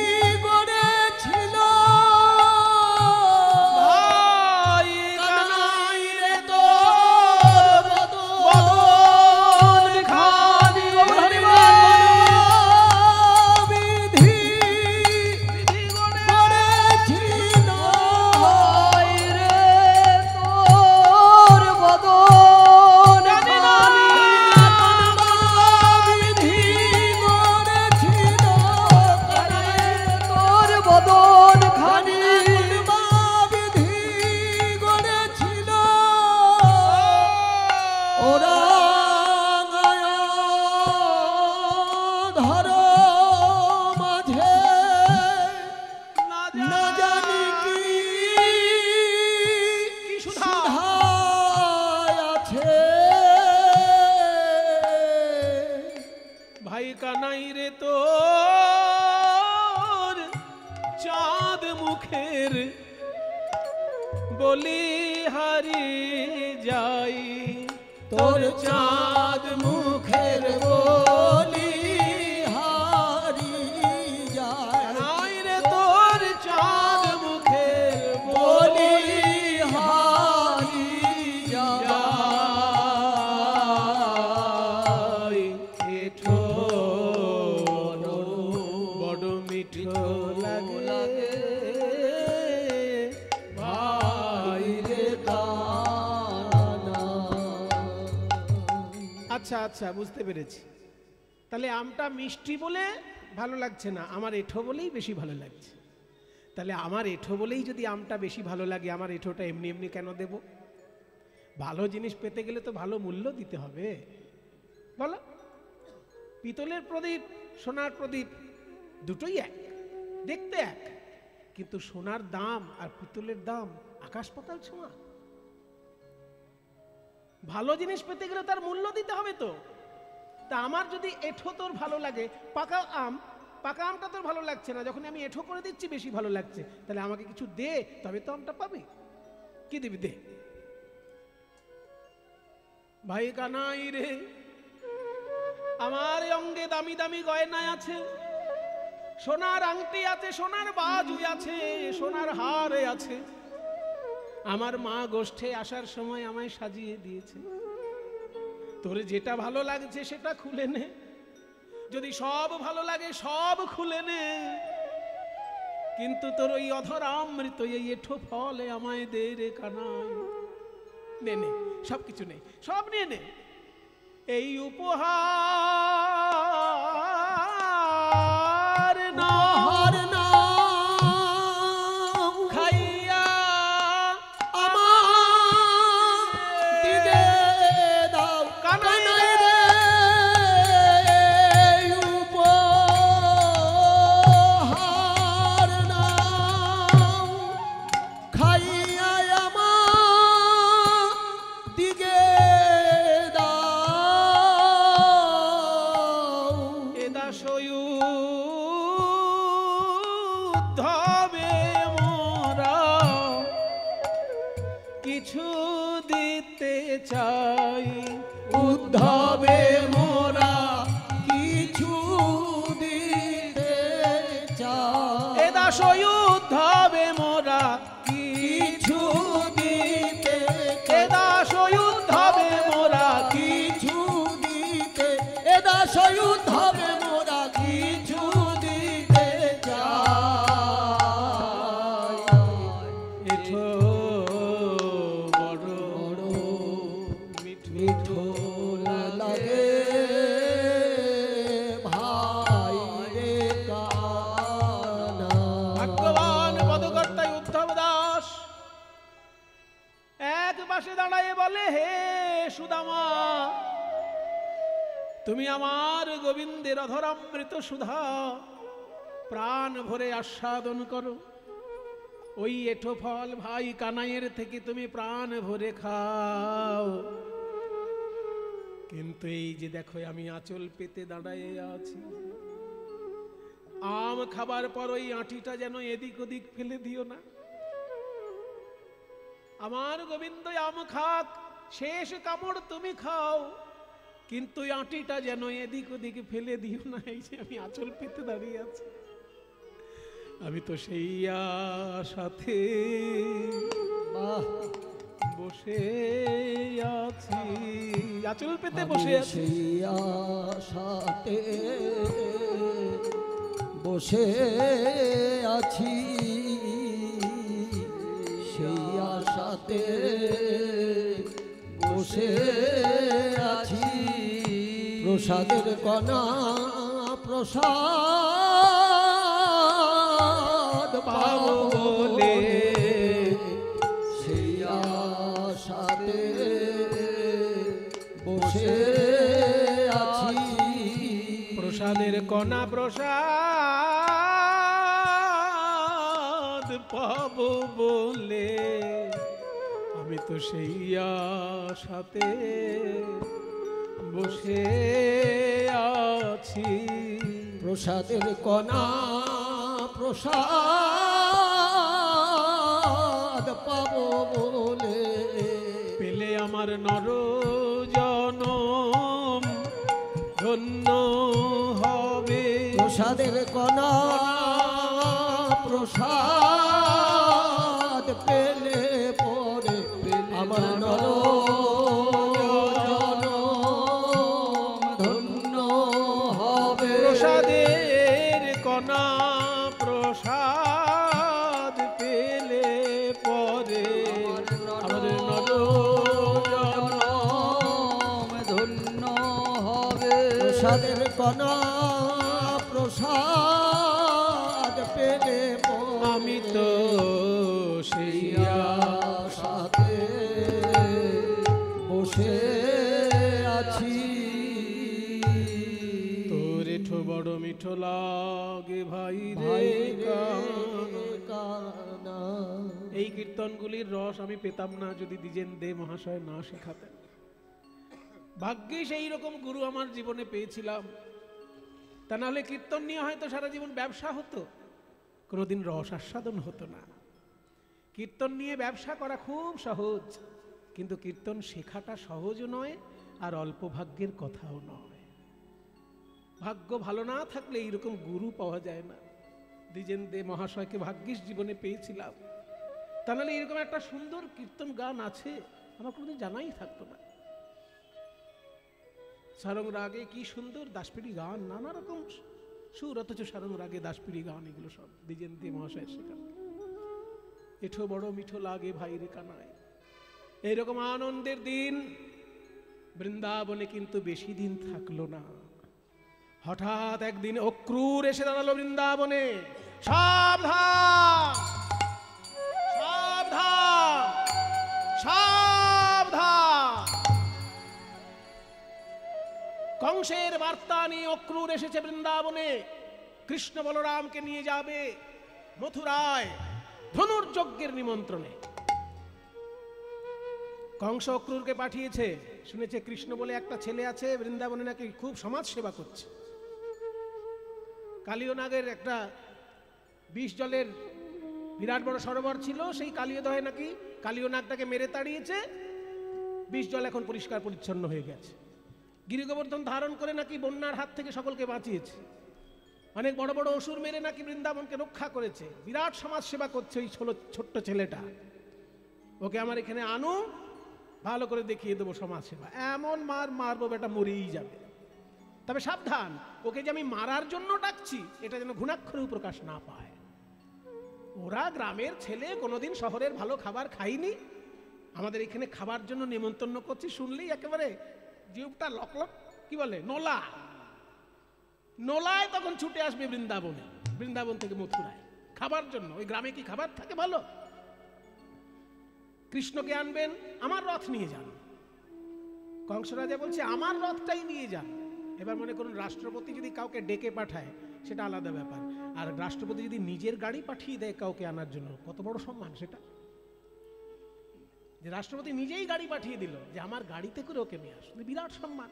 করেছিল ভাই কানাই রে তোর বদন খানি বিধি বিধি করে করেছিল ভাই রে তোর বদন জানি না বিধি করেছিল তোর বদন খানি বিধি করেছিল ওরা ধরো মাঝে না জানি কি সুধা সুধায় আছে ভাই কানাই রে তোর চাঁদ মুখের বলি হারি যাই, তোর চাঁদ মুখের বলি হারি যায় কানাই রে তোর চাঁদ মুখের বলি বলি হারি যাই। এঠো বড় মিঠো লাগে ভাই রে কানা। আচ্ছা আচ্ছা, বুঝতে পেরেছি। তাহলে আমটা মিষ্টি বলে ভালো লাগছে না, আমার এঠো বলেই বেশি ভালো লাগছে। তাহলে আমার এঠো বলেই যদি আমটা বেশি ভালো লাগে, আমার এঠোটা এমনি এমনি কেন দেব? ভালো জিনিস পেতে গেলে তো ভালো মূল্য দিতে হবে, বলো। পিতলের প্রদীপ, সোনার প্রদীপ দুটোই এক, দেখতে এক, কিন্তু সোনার দাম আর পিতলের দাম আকাশ পাতাল ছোঁয়া। ভালো জিনিস পেতে গেলে তার মূল্য দিতে হবে তো। তা আমার যদি এঁঠো তোর ভালো লাগে, পাকা আমটা তোর ভালো লাগছে না, যখন আমি এঁঠো করে দিচ্ছি বেশি ভালো লাগছে, তাহলে আমাকে কিছু দে, তবে তো আমটা পাবি। কি দিবি? দে। ভাই কানাই রে, আমার অঙ্গে দামি দামি গয়না আছে, সোনার আংটি আছে, সোনার বাজু আছে, সোনার হারে আছে। আমার মা গোষ্ঠে আসার সময় আমায় সাজিয়ে দিয়েছে। তোর যেটা ভালো লাগছে সেটা খুলে নে, যদি সব ভালো লাগে সব খুলে নে, কিন্তু তোর ওই অধরা অমৃত এই এঁঠো ফলে আমায় দে রে কানাই। নে নে, সব কিছু নেই, সব নিয়ে নে। এই উপহার না খাইয়া আমার দিকে দাও কানাই রে, উপহার নাও খাইয়া আমার দিকে দাও। এ দাসয়ুদ্ধবে মোরা কিছু দিতে চাই, উদ্ধবে মোরা কিছু দিতে চাই। এ দাসয়ুদ্ধবে মোরা কিছু দিতে এ দাসয়ুদ্ধবে মোরা কিছু দিতে, এ দাসয়ুদ্ধবে মোরা কিছু দিতে চাই। এঠো বড় মিঠো লাগে ভাই রে কানা। ভাগ্যবান পদকর্তায় উদ্ধব দাস এক পাশে দাঁড়ায় বলে, হে সুদামা, তুমি আমার গোবিন্দের অধরামৃত সুধা প্রাণ ভরে আস্বাদন করো। ওই এঁঠো ফল ভাই কানাইয়ের থেকে তুমি প্রাণ ভরে খাও। কিন্তু এই যে দেখো, আমি আঁচল পেতে দাঁড়ায় আছি, আম খাবার পর ওই আঁটিটা যেন এদিক ওদিক ফেলে দিও না। আমার গোবিন্দ আম খাক, শেষ কামড় তুমি খাও, কিন্তু আঁটিটা যেন এদিক ওদিক ফেলে দিও না। এই যে আমি আঁচল পেতে দাঁড়িয়ে আছি, আমি তো সেই সাথে বাহ, বসে আছি, আঁচল পেতে বসে আছি। সেই আশাতে বসে আছি, সেই আশাতে বসে আছি। প্রসাদের কণা প্রসাদ পাবো বলে সেই আশাতে বসে আছি। প্রসাদের কণা প্রসাদ পাবো বলে আমি তো সেই আশাতে বসে আছি। প্রসাদের কণা প্রসাদ পাবো বলে পেলে আমার নর জনম ধন্য হবে। প্রসাদের কণা প্রসাদ পেলে পরে আমার নর জনম ধন্য হবে। প্রসাদের কণা প্রসাদ পেলে পরে আমাদের নর জনম ধন্য হবে। প্রসাদের কণা প্রসাদ পেলে পরে আমি তো সেই আশাতে বসে আছি। তোর এঠো বড় মিঠো লাগে ভাই রে ভাই রে কানা। কানা। এই কীর্তনগুলির রস আমি পেতাম না যদি দ্বিজেন দে মহাশয় না শেখাতেন। ভাগ্যিস এইরকম গুরু আমার জীবনে পেয়েছিলাম, তা নাহলে কীর্তন নিয়ে হয়তো সারা জীবন ব্যবসা হতো, কোনোদিন রস আস্বাদন হতো না। কীর্তন নিয়ে ব্যবসা করা খুব সহজ, কিন্তু কীর্তন শেখাটা সহজ নয়, আর অল্প ভাগ্যের কথাও নয়। ভাগ্য ভালো না থাকলে এইরকম গুরু পাওয়া যায় না। দ্বিজেন দে মহাশয়কে ভাগ্যিস জীবনে পেয়েছিলাম, তা নাহলে এরকম একটা সুন্দর কীর্তন গান আছে আমার কোনোদিন জানাই থাকতো না। সারং রাগে কি সুন্দর দাসপিড়ি গান, নানা রকম সুর, অথচ সারং রাগে দাসপিড়ি গান, এগুলো সব দ্বিজেন দে মহাশয়ের শেখানো। এঠো বড় মিঠো লাগে ভাই রে কানায়। এইরকম আনন্দের দিন বৃন্দাবনে কিন্তু বেশি দিন থাকলো না। হঠাৎ একদিন অক্রূর এসে দাঁড়ালো বৃন্দাবনে। সাবধান সাবধান সাবধান, কংসের বার্তা নিয়ে অক্রূর এসেছে বৃন্দাবনে। কৃষ্ণ বলরামকে নিয়ে যাবে মথুরায় ধনুর্যজ্ঞের নিমন্ত্রণে। কংস অক্রূরকে পাঠিয়েছে, শুনেছে কৃষ্ণ বলে একটা ছেলে আছে বৃন্দাবনে, নাকি খুব সমাজ সেবা করছে। কালিয়নাগের একটা 20 জলের বিরাট বড় সরোবর ছিল, সেই কালিয়দহে নাকি কালিয়নাগটাকে মেরে তাড়িয়েছে। 20 জল এখন পরিষ্কার পরিচ্ছন্ন হয়ে গেছে। গিরিগোবর্ধন ধারণ করে নাকি বন্যার হাত থেকে সকলকে বাঁচিয়েছে। অনেক বড় বড় অসুর মেরে নাকি বৃন্দাবনকে রক্ষা করেছে। বিরাট সমাজ সেবা করছে ওই ছোট্ট ছেলেটা। ওকে আমার এখানে আনো, ভালো করে দেখিয়ে দেবো সমাজ সেবা। এমন মারবো বেটা মরেই যাবে। তবে সাবধান, ওকে যে আমি মারার জন্য ডাকছি এটা যেন ঘুণাক্ষরেও প্রকাশ না পায়। ওরা গ্রামের ছেলে, কোনোদিন শহরের ভালো খাবার খাইনি, আমাদের এখানে খাবার জন্য নিমন্ত্রণ করছি, শুনলেই একেবারে জিভটা লকলক কি বলে নোলা নোলায় তখন ছুটে আসবে বৃন্দাবনে, বৃন্দাবন থেকে মথুরায় খাবার জন্য। ওই গ্রামে কি খাবার থাকে ভালো? কৃষ্ণকে আনবেন, আমার রথ নিয়ে যান। কংস রাজা বলছে আমার রথটাই নিয়ে যান। এবার মনে করুন রাষ্ট্রপতি যদি কাউকে ডেকে পাঠায় সেটা আলাদা ব্যাপার, আর রাষ্ট্রপতি যদি নিজের গাড়ি পাঠিয়ে দেয় কাউকে আনার জন্য, কত বড় সম্মান সেটা। যে রাষ্ট্রপতি নিজেই গাড়ি পাঠিয়ে দিল যে আমার গাড়িতে করে ওকে নিয়ে আসবে, বিরাট সম্মান।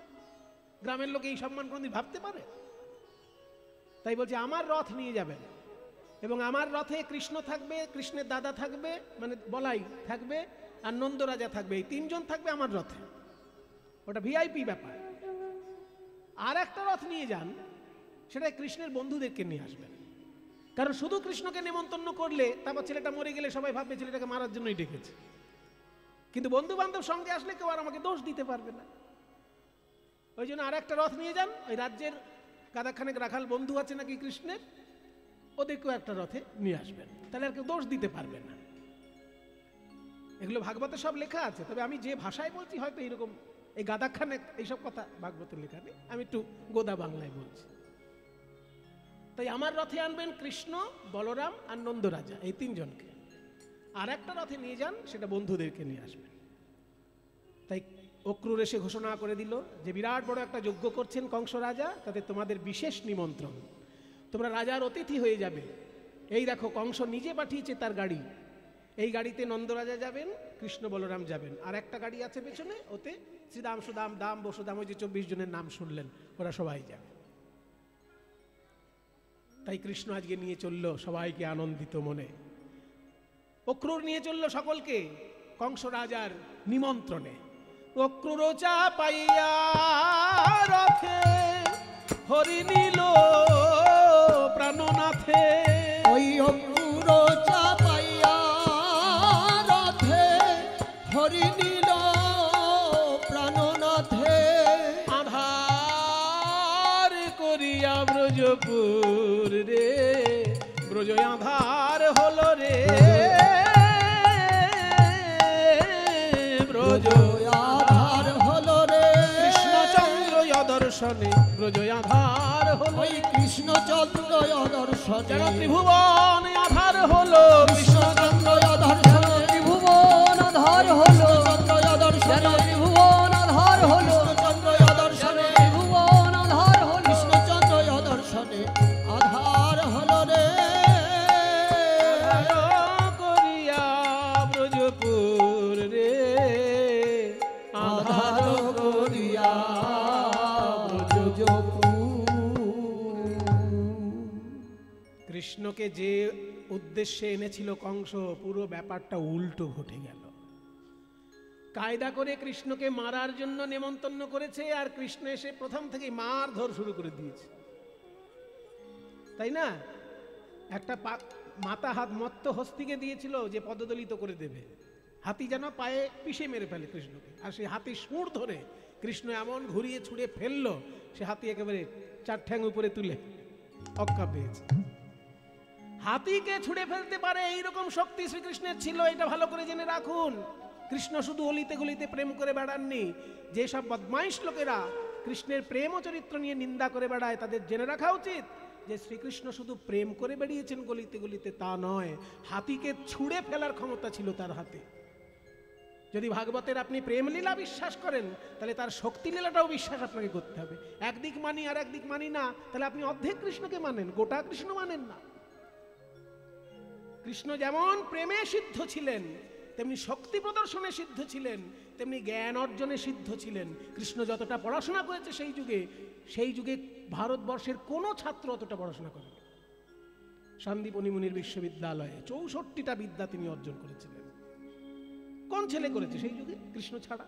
গ্রামের লোক এই সম্মান কোনোদিন ভাবতে পারে? তাই বলছে আমার রথ নিয়ে যাবেন, এবং আমার রথে কৃষ্ণ থাকবে, কৃষ্ণের দাদা থাকবে মানে বলাই থাকবে, আর নন্দ রাজা থাকবে। এই 3 জন থাকবে আমার রথে, ওটা ভিআইপি ব্যাপার। আর একটা রথ নিয়ে যান, সেটা কৃষ্ণের বন্ধুদেরকে নিয়ে আসবেন। কারণ শুধু কৃষ্ণকে নিমন্ত্রণ করলে তারপর ছেলেটা মরে গেলে সবাই ভাববে ছেলেটাকে মারার জন্যই ডেকেছে। কিন্তু বন্ধু বান্ধব সঙ্গে আসলে কেউ আর আমাকে দোষ দিতে পারবে না। ওই জন্য আর একটা রথ নিয়ে যান। ওই রাজ্যের গাদাখানেক রাখাল বন্ধু আছে নাকি কৃষ্ণের, ওদেরকেও একটা রথে নিয়ে আসবেন, তাহলে আর কেউ দোষ দিতে পারবে না। এগুলো ভাগবতে সব লেখা আছে, তবে আমি যে ভাষায় বলছি হয়তো এরকম এই গাদাখানেক এইসব কথা ভাগবতে লেখা নেই, আমি একটু গোদা বাংলায় বলছি। তাই আমার রথে আনবেন কৃষ্ণ, বলরাম আর নন্দ রাজা, এই 3 জনকে। আর একটা রথে নিয়ে যান, সেটা বন্ধুদেরকে নিয়ে আসবেন। তাই অক্রূর এসে ঘোষণা করে দিল যে বিরাট বড় একটা যজ্ঞ করছেন কংস রাজা, তাতে তোমাদের বিশেষ নিমন্ত্রণ, তোমরা রাজার অতিথি হয়ে যাবে। এই দেখো কংস নিজে পাঠিয়েছে তার গাড়ি, এই গাড়িতে নন্দরাজা যাবেন, কৃষ্ণ বলরাম যাবেন, আর একটা গাড়ি আছে পেছনে, ওতে শ্রীদাম সুদাম দাম বসুদাম, ওই যে 24 জনের নাম শুনলেন, ওরা সবাই যাবে। তাই কৃষ্ণ আজকে নিয়ে চলল সবাইকে আনন্দিত মনে। অক্রূর নিয়ে চলল সকলকে কংস রাজার নিমন্ত্রণে। অক্রূর চাপাইয়া রথে হরি নীল প্রাণনাথে, ওই অক্রূর চাপাইয়া রথে হরি নীল প্রাণনাথে, আধার করিয়া ব্রজপুর রে, ব্রজ আধার হলো রে, ব্রজ আধার হলো রে, কৃষ্ণচন্দ্র দর্শনে ব্রজ আধার হলো, ওই কৃষ্ণচন্দ্র দর্শনে যেন ত্রিভুবন আধার হলো, কৃষ্ণচন্দ্র দর্শনে ত্রিভুবন আধার হলো, চন্দ্র দর্শনে ত্রিভুবন আধার হলো, চন্দ্র দর্শনে ত্রিভুবন আধার হলো, কৃষ্ণচন্দ্র দর্শনে আধার হলো রে, করিয়া কৃষ্ণকে যে উদ্দেশ্যে এনেছিল কংস, পুরো ব্যাপারটা উল্টো ঘটে গেল। কায়দা করে কৃষ্ণকে মারার জন্য নেমন্তন্ন করেছে, আর কৃষ্ণ এসে প্রথম থেকে মারধর শুরু করে দিয়েছে, তাই না? একটা মাথা হাত মত্ত হস্তিকে দিয়েছিল যে পদদলিত করে দেবে, হাতি যেন পায়ে পিষে মেরে ফেলে কৃষ্ণকে, আর সেই হাতি সুর ধরে কৃষ্ণ এমন ঘুরিয়ে ছুড়ে ফেললো, সে হাতি একেবারে চার ঠ্যাং উপরে তুলে অক্কা পেয়েছে। হাতিকে ছুড়ে ফেলতে পারে এইরকম শক্তি শ্রীকৃষ্ণের ছিল, এটা ভালো করে জেনে রাখুন। কৃষ্ণ শুধু অলিতে গলিতে প্রেম করে বেড়াননি। যেসব বদমাইশ লোকেরা কৃষ্ণের প্রেম ও চরিত্র নিয়ে নিন্দা করে বেড়ায়, তাদের জেনে রাখা উচিত যে শ্রীকৃষ্ণ শুধু প্রেম করে বেরিয়েছেন গলিতে গলিতে, তা নয়, হাতিকে ছুঁড়ে ফেলার ক্ষমতা ছিল তার হাতে। যদি ভাগবতের আপনি প্রেম লীলা বিশ্বাস করেন, তাহলে তার শক্তি লীলাটাও বিশ্বাস আপনাকে করতে হবে। একদিক মানি আর একদিক মানি না, তাহলে আপনি অর্ধেক কৃষ্ণকে মানেন, গোটা কৃষ্ণ মানেন না। কৃষ্ণ যেমন প্রেমে সিদ্ধ ছিলেন, তেমনি শক্তি প্রদর্শনে সিদ্ধ ছিলেন, তেমনি জ্ঞান অর্জনে সিদ্ধ ছিলেন। কৃষ্ণ যতটা পড়াশোনা করেছে সেই যুগে ভারতবর্ষের কোনো ছাত্র অতটা পড়াশোনা করেন। সন্দীপনী মুনির বিশ্ববিদ্যালয়ে 64টা বিদ্যা তিনি অর্জন করেছিলেন। কোন ছেলে করেছে সেই যুগে কৃষ্ণ ছাড়া?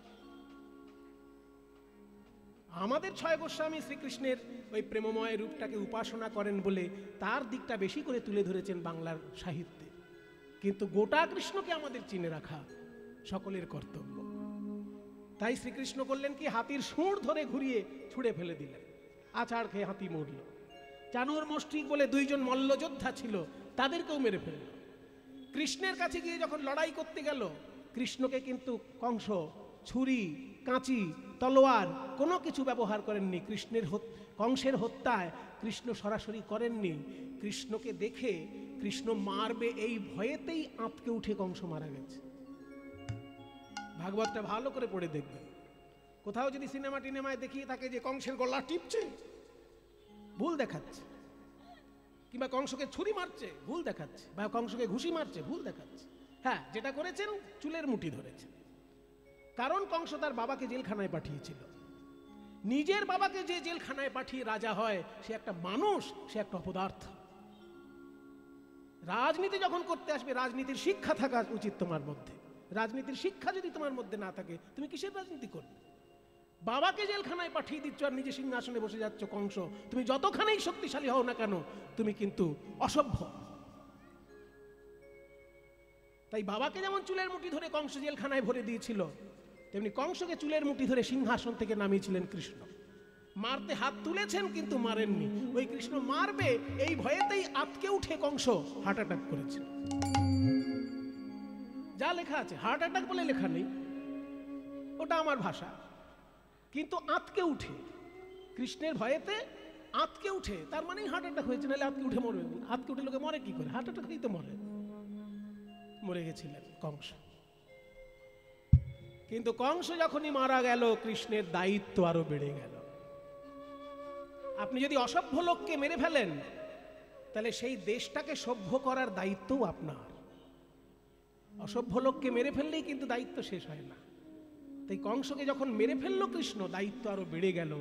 আমাদের 6 গোস্বামী শ্রীকৃষ্ণের ওই প্রেমময় রূপটাকে উপাসনা করেন বলে তার দিকটা বেশি করে তুলে ধরেছেন বাংলার সাহিত্যে, কিন্তু গোটা কৃষ্ণকে আমাদের চিনে রাখা সকলের কর্তব্য। তাই শ্রীকৃষ্ণ করলেন কি, হাতির সুর ধরে ঘুরিয়ে ছুঁড়ে ফেলে দিলেন, আছাড় খেয়ে হাতি মরল। চানুর মুষ্টিক বলে 2 জন মল্লযোদ্ধা ছিল, তাদেরকেও মেরে ফেলল। কৃষ্ণের কাছে গিয়ে যখন লড়াই করতে গেল, কৃষ্ণকে কিন্তু কংস ছুরি, কাঁচি, তলোয়ার কোনো কিছু ব্যবহার করেননি। কংসের হত্যায় কৃষ্ণ সরাসরি করেননি। কৃষ্ণকে দেখে কৃষ্ণ মারবে এই ভয়েতেই আঁতকে উঠে কংস মারা গেছে। ভাগবতটা ভালো করে পড়ে দেখবেন। কোথাও যদি সিনেমা টিনেমায় দেখিয়ে থাকে যে কংসের গলা টিপছে, ভুল দেখাচ্ছে, কিংবা কংসকে ছুরি মারছে, ভুল দেখাচ্ছে, বা কংসকে ঘুষি মারছে, ভুল দেখাচ্ছে। হ্যাঁ, যেটা করেছেন চুলের মুঠি ধরেছেন। কারণ কংস তার বাবাকে জেলখানায় পাঠিয়েছিল। নিজের বাবাকে যে জেলখানায় পাঠিয়ে রাজা হয়, সে একটা মানুষ, সে একটা অপদার্থ। রাজনীতি যখন করতে আসবে, রাজনীতির শিক্ষা থাকা উচিত তোমার মধ্যে। রাজনীতির শিক্ষা যদি তোমার মধ্যে না থাকে, তুমি কিসের রাজনীতি করবে? বাবাকে জেলখানায় পাঠিয়ে দিচ্ছ আর নিজে সিংহাসনে বসে যাচ্ছ কংস। তুমি যতখানেই শক্তিশালী হও না কেন, তুমি কিন্তু অসভ্য। তাই বাবাকে যেমন চুলের মুঠি ধরে কংস জেলখানায় ভরে দিয়েছিল, তেমনি কংসকে চুলের মুঠি ধরে সিংহাসন থেকে নামিয়েছিলেন কৃষ্ণ। মারতে হাত তুলেছেন কিন্তু মারেননি। ওই কৃষ্ণ মারবে এই ভয়েতেই আতকে উঠে কংস হার্ট অ্যাটাক করেছিল। যা লেখা আছে, হার্ট অ্যাটাক বলে লেখা নেই, ওটা আমার ভাষা, কিন্তু আতকে উঠে, কৃষ্ণের ভয়েতে আতকে উঠে, তার মানেই হার্ট অ্যাটাক হয়েছে। নাহলে আতকে উঠে মরবে? আতকে উঠে লোকে মরে কি করে? হার্ট অ্যাটাক হয়েই তো মরে গেছিলেন কংস। কিন্তু কংস যখনই মারা গেল, কৃষ্ণের দায়িত্ব আরো বেড়ে গেল। আপনি যদি অসভ্য লোককে মেরে ফেলেন, তাহলে সেই দেশটাকে সভ্য করার দায়িত্বও আপনার। অসভ্য লোককে মেরে ফেললেই কিন্তু দায়িত্ব শেষ হয় না। তাই কংসকে যখন মেরে ফেললো কৃষ্ণ, দায়িত্ব আরো বেড়ে গেল।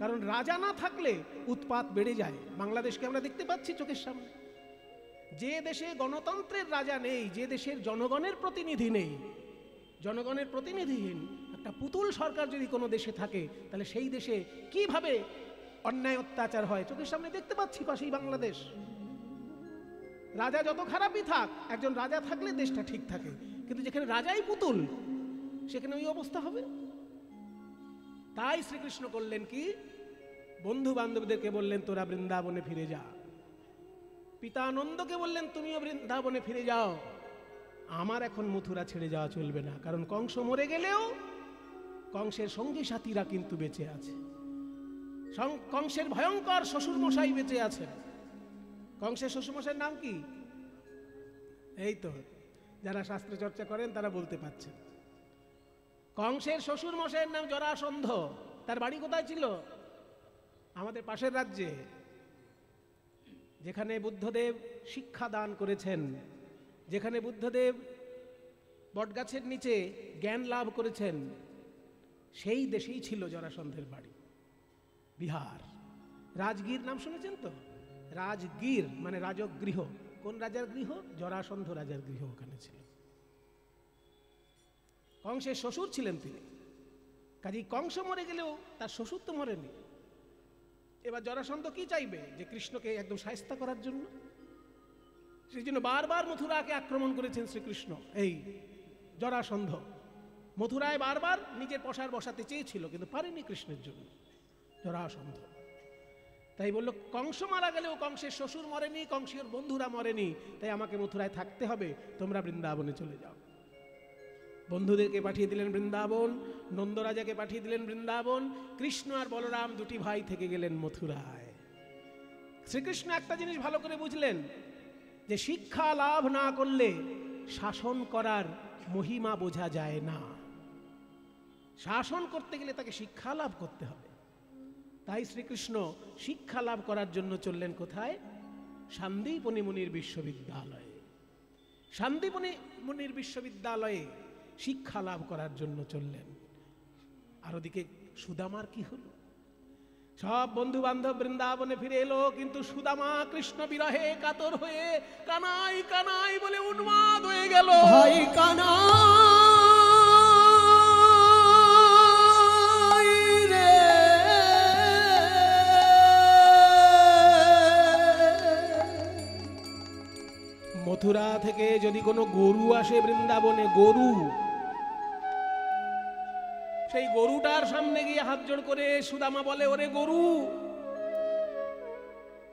কারণ রাজা না থাকলে উৎপাত বেড়ে যায়। বাংলাদেশকে আমরা দেখতে পাচ্ছি চোখের সামনে। যে দেশে গণতন্ত্রের রাজা নেই, যে দেশের জনগণের প্রতিনিধি নেই, জনগণের প্রতিনিধিহীন একটা পুতুল সরকার যদি কোনো দেশে থাকে, তাহলে সেই দেশে কিভাবে অন্যায় অত্যাচার হয় চোখের সামনে দেখতে পাচ্ছি। পাশেই বাংলাদেশ। রাজা যত খারাপই থাক, একজন রাজা থাকলে দেশটা ঠিক থাকে। কিন্তু যেখানে রাজাই পুতুল, সেখানে ওই অবস্থা হবে। তাই শ্রীকৃষ্ণ করলেন কি, বন্ধু বান্ধবদেরকে বললেন তোরা বৃন্দাবনে ফিরে যা। পিতা আনন্দকে বললেন তুমিও বৃন্দাবনে ফিরে যাও। আমার এখন মথুরা ছেড়ে যাওয়া চলবে না, কারণ কংস মরে গেলেও কংসের সঙ্গী সাথীরা কিন্তু বেঁচে আছে। কংসের ভয়ঙ্কর শ্বশুর মশাই বেঁচে আছেন। কংসের শ্বশুর মশাইয়ের নাম কি? এই তো যারা শাস্ত্র চর্চা করেন তারা বলতে পারছেন। কংসের শ্বশুর মশাইয়ের নাম জরাসন্ধ। তার বাড়ি কোথায় ছিল? আমাদের পাশের রাজ্যে, যেখানে বুদ্ধদেব শিক্ষা দান করেছেন, যেখানে বুদ্ধদেব বটগাছের নিচে জ্ঞান লাভ করেছেন, সেই দেশেই ছিল জরাসন্ধের বাড়ি। বিহার, রাজগীর নাম শুনেছেন তো? রাজগীর মানে রাজগৃহ। কোন রাজার গৃহ? জরাসন্ধ রাজার গৃহ ওখানে ছিল। কংসের শ্বশুর ছিলেন তিনি। কাজেই কংস মরে গেলেও তার শ্বশুর তো মরেনি। এবার জরাসন্ধ কি চাইবে? যে কৃষ্ণকে একদম শায়েস্তা করার জন্য। সেই জন্য বারবার মথুরাকে আক্রমণ করেছেন শ্রীকৃষ্ণ। এই জরাসন্ধ মথুরায় বারবার নিজের প্রসার বসাতে চেয়েছিল, কিন্তু পারেনি কৃষ্ণের জন্য জরাসন্ধ। তাই বলল, কংস মারা গেলেও কংসের শ্বশুর মরেনি, কংসের বন্ধুরা মরেনি, তাই আমাকে মথুরায় থাকতে হবে, তোমরা বৃন্দাবনে চলে যাও। বন্ধুদেরকে পাঠিয়ে দিলেন বৃন্দাবন, নন্দরাজাকে পাঠিয়ে দিলেন বৃন্দাবন। কৃষ্ণ আর বলরাম দুটি ভাই থেকে গেলেন মথুরায়। শ্রীকৃষ্ণ একটা জিনিস ভালো করে বুঝলেন, যে শিক্ষা লাভ না করলে শাসন করার মহিমা বোঝা যায় না। শাসন করতে গেলে তাকে শিক্ষা লাভ করতে হবে। তাই শ্রীকৃষ্ণ শিক্ষা লাভ করার জন্য চললেন কোথায়? শান্তিপনি মুনির বিশ্ববিদ্যালয়ে। শান্তিপনি মুনির বিশ্ববিদ্যালয়ে শিক্ষা লাভ করার জন্য চললেন। আর ওদিকে সুদামার কি হলো? সব বন্ধু বান্ধব বৃন্দাবনে ফিরে এলো, কিন্তু সুদামা কৃষ্ণ বিরহে কাতর হয়ে কানাই কানাই বলে উন্মাদ হয়ে গেল। ভাই কানাই রে, মথুরা থেকে যদি কোনো গরু আসে বৃন্দাবনে, গরু, সেই গরুটার সামনে গিয়ে হাত জোড় করে সুদামা বলে, ওরে গরু,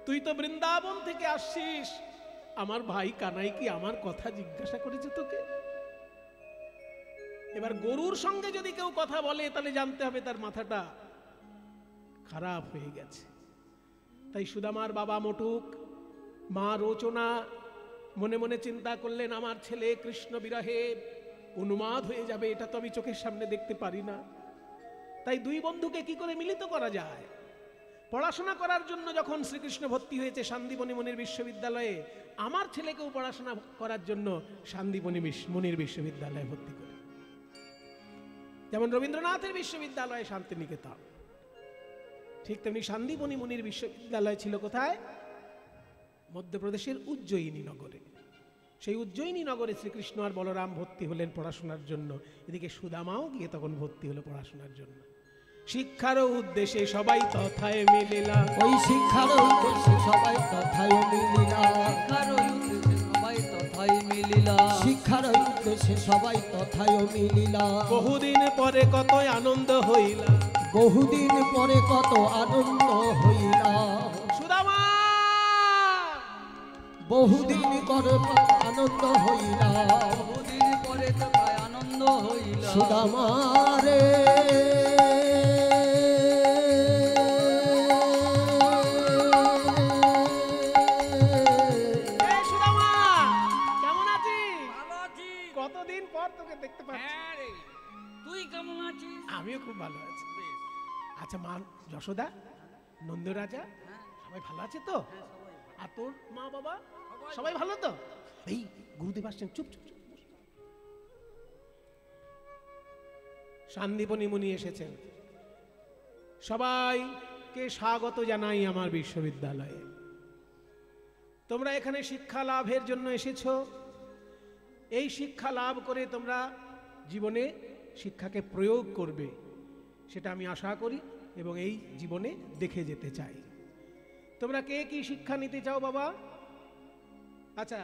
তুই তো বৃন্দাবন থেকে আসছিস, আমার ভাই কানাই কি আমার কথা জিজ্ঞাসা করেছে তোকে? এবার গরুর সঙ্গে যদি কেউ কথা বলে তাহলে জানতে হবে তার মাথাটা খারাপ হয়ে গেছে। তাই সুদামার বাবা মটুক, মা রোচনা মনে মনে চিন্তা করলেন, আমার ছেলে কৃষ্ণ বিরহে উন্মাদ হয়ে যাবে, এটা তো আমি চোখের সামনে দেখতে পারি না। তাই দুই বন্ধুকে কি করে মিলিত করা যায়? পড়াশোনা করার জন্য যখন শ্রীকৃষ্ণ ভর্তি হয়েছে শান্তিপনি মুনির বিশ্ববিদ্যালয়ে, আমার ছেলেকেও পড়াশোনা করার জন্য শান্তিপনি মুনির বিশ্ববিদ্যালয়ে ভর্তি করে। যেমন রবীন্দ্রনাথের বিশ্ববিদ্যালয়ে শান্তিনিকেতন, ঠিক তেমনি শান্তিপনি মুনির বিশ্ববিদ্যালয় ছিল কোথায়? মধ্যপ্রদেশের উজ্জয়িনী নগরে। সেই উজ্জয়িনী নগরে শ্রীকৃষ্ণ আর বলরাম ভর্তি হলেন পড়াশোনার জন্য। এদিকে সুদামাও গিয়ে তখন ভর্তি হলো পড়াশোনার জন্য। শিক্ষার উদ্দেশ্যে সবাই তথায় মিলিলা, ওই শিক্ষার উদ্দেশ্যে সবাই তথায় মিলিলা, শিক্ষার উদ্দেশ্যে সবাই তথায় মিলিলা। বহুদিন পরে কত আনন্দ হইলা, বহুদিন পরে কত আনন্দ হইলা। সুদামা বহুদিন পরে কত আনন্দ হইলা, বহুদিন পরে তথায় আনন্দ হইল। সুদামা রে, সুদামা কেমন আছিস? ভালো আছি। কতদিন পর তোকে দেখতে পাচ্ছি। হ্যাঁ রে, তুই কেমন আছিস? আমিও খুব ভালো আছি। আচ্ছা, মা যশোদা, নন্দরাজা সবাই ভালো আছে তো? আর তোর মা বাবা সবাই ভালো তো? এই গুরুদেব আসছেন, চুপ চুপ চুপ। শান্তিপনি মুনি এসেছেন। সবাইকে স্বাগত জানাই আমার বিশ্ববিদ্যালয়ে। তোমরা এখানে শিক্ষা লাভের জন্য এসেছো। এই শিক্ষা লাভ করে তোমরা জীবনে শিক্ষাকে প্রয়োগ করবে, সেটা আমি আশা করি এবং এই জীবনে দেখে যেতে চাই। তোমরা কে কি শিক্ষা নিতে চাও বাবা? আচ্ছা,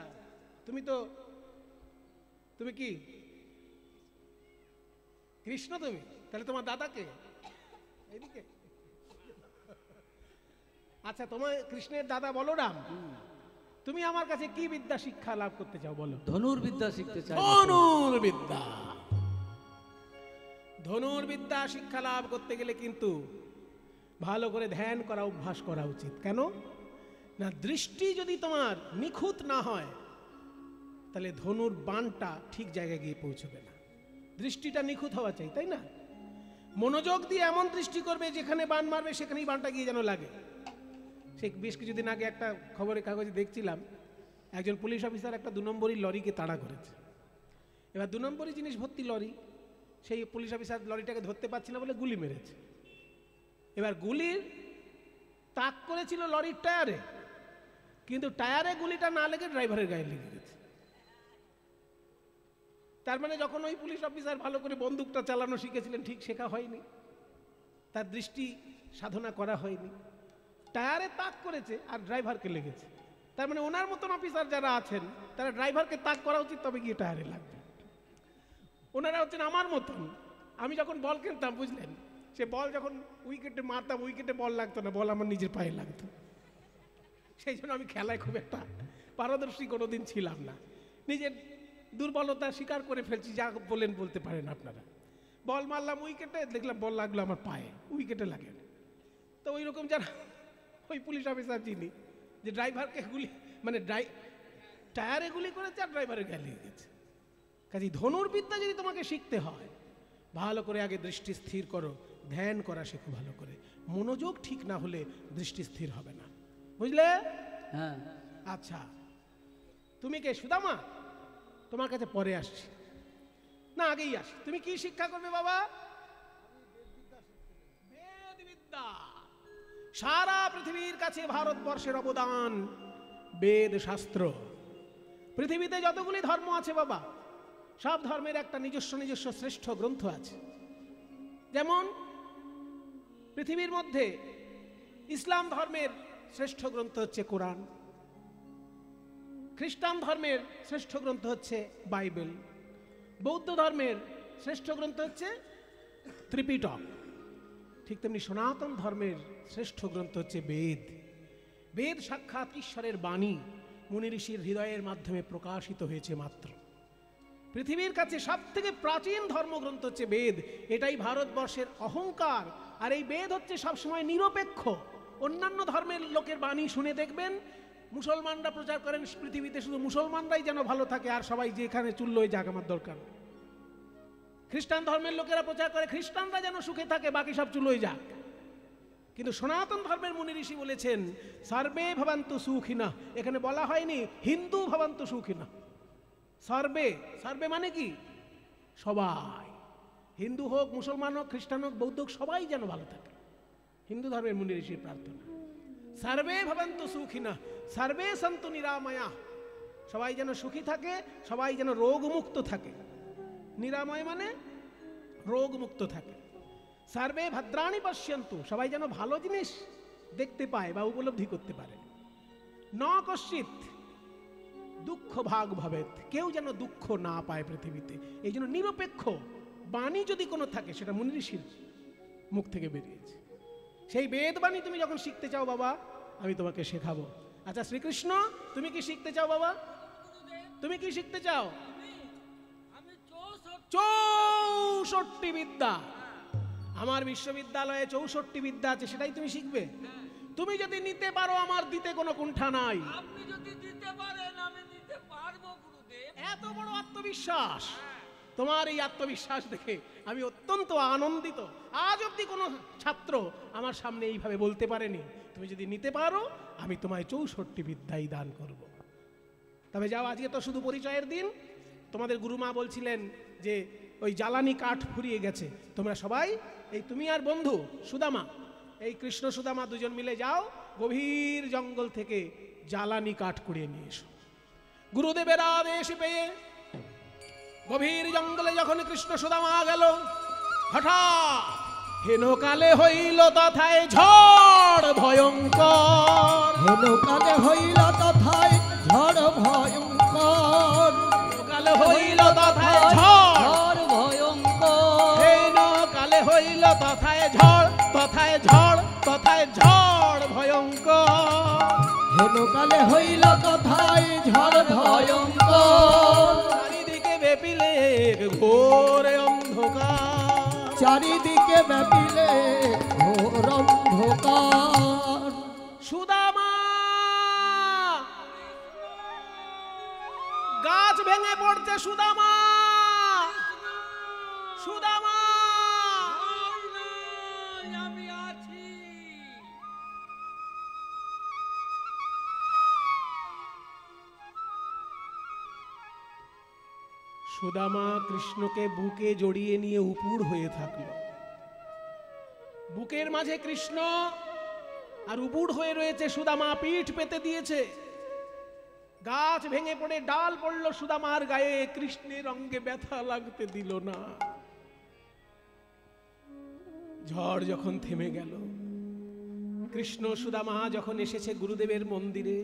তুমি কি কৃষ্ণ? তুমি তাহলে তোমার দাদাকে এদিকে। আচ্ছা, তোমার কৃষ্ণের দাদা বলরাম, তুমি আমার কাছে কি বিদ্যা শিক্ষা লাভ করতে চাও বলো? ধনুর্বিদ্যা শিখতে চাই। ধনুর্বিদ্যা। ধনুর্বিদ্যা শিক্ষা লাভ করতে গেলে কিন্তু ভালো করে ধ্যান করা অভ্যাস করা উচিত। কেন না, দৃষ্টি যদি তোমার নিখুঁত না হয় তাহলে ধনুর বাণটা ঠিক জায়গায় গিয়ে পৌঁছবে না। দৃষ্টিটা নিখুঁত হওয়া চাই, তাই না? মনোযোগ দিয়ে এমন দৃষ্টি করবে যেখানে বাণ মারবে সেখানেই বাণটা গিয়ে যেন লাগে। সে বেশ কিছুদিন আগে একটা খবরের কাগজে দেখছিলাম, একজন পুলিশ অফিসার একটা 2 নম্বরী লরিকে তাড়া করেছে। এবার 2 নম্বরী জিনিস ভর্তি লরি, সেই পুলিশ অফিসার লরিটাকে ধরতে পারছিল না বলে গুলি মেরেছে। এবার গুলির তাক করেছিল লরির টায়ারে, কিন্তু টায়ারে গুলিটা না লেগে ড্রাইভারের গায়ে লেগে গেছে। তার মানে যখন ওই পুলিশ অফিসার ভালো করে বন্দুকটা চালানো শিখেছিলেন, ঠিক শেখা হয়নি, তার দৃষ্টি সাধনা করা হয়নি, টায়ারে তাক করেছে আর ড্রাইভারকে লেগেছে। তার মানে ওনার মতন অফিসার যারা আছেন তারা ড্রাইভারকে তাক করা উচিত, তবে গিয়ে টায়ারে লাগবে। ওনারা হচ্ছেন আমার মতন। আমি যখন বল খেলতাম, বুঝলেন, সে বল যখন উইকেটে মারতাম, উইকেটে বল লাগতো না, বল আমার নিজের পায়ে লাগতো। সেই জন্য আমি খেলায় খুব একটা পারদর্শী কোনোদিন ছিলাম না। নিজের দুর্বলতা স্বীকার করে ফেলছি, যা বলেন বলতে পারেন আপনারা। বল মারলাম উইকেটে, দেখলাম বল লাগলো আমার পায়ে, উইকেটে লাগে না। তো ওই রকম যারা ওই পুলিশ অফিসার যিনি, যে ড্রাইভারকে গুলি মানে টায়ারে গুলি করেছে আর ড্রাইভারের গায়ে লেগে গেছে। কাজে ধনুর্বিদ্যা যদি তোমাকে শিখতে হয়, ভালো করে আগে দৃষ্টি স্থির করো, ধ্যান করা শেখো ভালো করে। মনোযোগ ঠিক না হলে দৃষ্টি স্থির হবে না, বুঝলে? হ্যাঁ। আচ্ছা, তুমি কে সুদামা? তোমার কাছে পরে আসছি, না আগেই আসি। তুমি কি শিক্ষা করবে বাবা? বেদবিদ্যা। সারা পৃথিবীর কাছে ভারতবর্ষের অবদান বেদ শাস্ত্র। পৃথিবীতে যতগুলি ধর্ম আছে বাবা, সব ধর্মের একটা নিজস্ব নিজস্ব শ্রেষ্ঠ গ্রন্থ আছে। যেমন পৃথিবীর মধ্যে ইসলাম ধর্মের শ্রেষ্ঠ গ্রন্থ হচ্ছে কোরআন, খ্রিস্টান ধর্মের শ্রেষ্ঠ গ্রন্থ হচ্ছে বাইবেল, বৌদ্ধ ধর্মের শ্রেষ্ঠ গ্রন্থ হচ্ছে ত্রিপিটক। ঠিক তেমনি সনাতন ধর্মের শ্রেষ্ঠ গ্রন্থ হচ্ছে বেদ। বেদ সাক্ষাৎ ঈশ্বরের বাণী, মুনি ঋষির হৃদয়ের মাধ্যমে প্রকাশিত হয়েছে মাত্র। পৃথিবীর কাছে সব থেকে প্রাচীন ধর্মগ্রন্থ হচ্ছে বেদ। এটাই ভারতবর্ষের অহংকার। আর এই বেদ হচ্ছে সবসময় নিরপেক্ষ। অন্যান্য ধর্মের লোকের বাণী শুনে দেখবেন, মুসলমানরা প্রচার করেন পৃথিবীতে শুধু মুসলমানরাই যেন ভালো থাকে, আর সবাই যেখানে চুল্লোয় যাক, আমার দরকার। খ্রিস্টান ধর্মের লোকেরা প্রচার করে খ্রিস্টানরা যেন সুখে থাকে, বাকি সব চুলোয় যাক। কিন্তু সনাতন ধর্মের মুনি ঋষি বলেছেন সর্বে ভবন্তু সুখিনঃ। এখানে বলা হয়নি হিন্দু ভবন্তু সুখিনঃ। সর্বে, সর্বে মানে কি? সবাই, হিন্দু হোক, মুসলমান হোক, খ্রিস্টান হোক, বৌদ্ধ হোক, সবাই যেন ভালো থাকে। হিন্দু ধর্মের মুনি ঋষির প্রার্থনা। সর্বে ভবন্তু সুখিনঃ সর্বে সন্তু নিরাময়াঃ। সবাই যেন সুখী থাকে, সবাই যেন রোগমুক্ত থাকে। নিরাময় মানে রোগমুক্ত থাকে। সর্বে ভদ্রাণি পশ্যন্তু। সবাই যেন ভালো জিনিস দেখতে পায় বা উপলব্ধি করতে পারে। ন কশ্চিৎ দুঃখ ভাগ ভবেৎ। কেউ যেন দুঃখ না পায় পৃথিবীতে। এই জন্য নিরপেক্ষ বাণী যদি কোনো থাকে, সেটা মুনি ঋষির মুখ থেকে বেরিয়েছে। সেই বেদবাণী তুমি যখন শিখতে চাও বাবা, আমি তোমাকে শেখাবো। আচ্ছা শ্রীকৃষ্ণ, তুমি কি শিখতে চাও বাবা? তুমি কি শিখতে চাও? 64 বিদ্যা। আমার বিশ্ববিদ্যালয়ে 64 বিদ্যা আছে, সেটাই তুমি শিখবে। তুমি যদি নিতে পারো, আমার দিতে কোনো কুণ্ঠা নাই। আপনি যদি দিতে পারেন, আমি নিতে পারবো গুরুদেব। এত বড় আত্মবিশ্বাস। তোমার এই আত্মবিশ্বাস দেখে আমি অত্যন্ত আনন্দিত। আজ অবধি কোনো ছাত্র আমার সামনে এইভাবে বলতে পারেনি। তুমি যদি নিতে পারো, আমি তোমায় 64 বিদ্যাই দান করব। তবে যাও, আজকে তো শুধু পরিচয়ের দিন। তোমাদের গুরুমা বলছিলেন যে ওই জ্বালানি কাঠ ফুরিয়ে গেছে। তোমরা সবাই, এই তুমি আর বন্ধু সুদামা, এই কৃষ্ণ সুদামা দুজন মিলে যাও, গভীর জঙ্গল থেকে জ্বালানি কাঠ কুড়িয়ে নিয়ে এসো। গুরুদেবের আদেশ পেয়ে গভীর জঙ্গলে যখন কৃষ্ণ সুদামা গেল, হঠাৎ হেনকালে হইল তথায় ঝড় ভয়ঙ্কর। হেনকালে হইল তথায় ঝড় ভয়ঙ্কর। কালে হইল তথায় ঝড় ভয়ঙ্কর। হেনকালে হইল তথায় ঝড়, তথায় ঝড়, তথায় ঝড় ভয়ঙ্কর। হেনকালে হইল তথায় ঝড় ভয়ঙ্কর। চারিদিকে ব্যাপিলে ঘোর অন্ধকার। চারিদিকে ব্যাপিলে ঘোর অন্ধকার। সুদামা গাছ ভেঙে পড়ছে। সুদামা, সুদামা, আমি আছি। সুদামা কৃষ্ণকে বুকে জড়িয়ে নিয়ে উপুড় হয়ে থাকলো। বুকের মাঝে কৃষ্ণ আর উপুড় হয়ে রয়েছে সুদামা, পিঠ পেতে দিয়েছে। গাছ ভেঙে পড়ে ডাল পড়লো সুদামার গায়ে, কৃষ্ণের অঙ্গে ব্যথা লাগতে দিল না। ঝড় যখন থেমে গেল, কৃষ্ণ সুদামা যখন এসেছে গুরুদেবের মন্দিরে,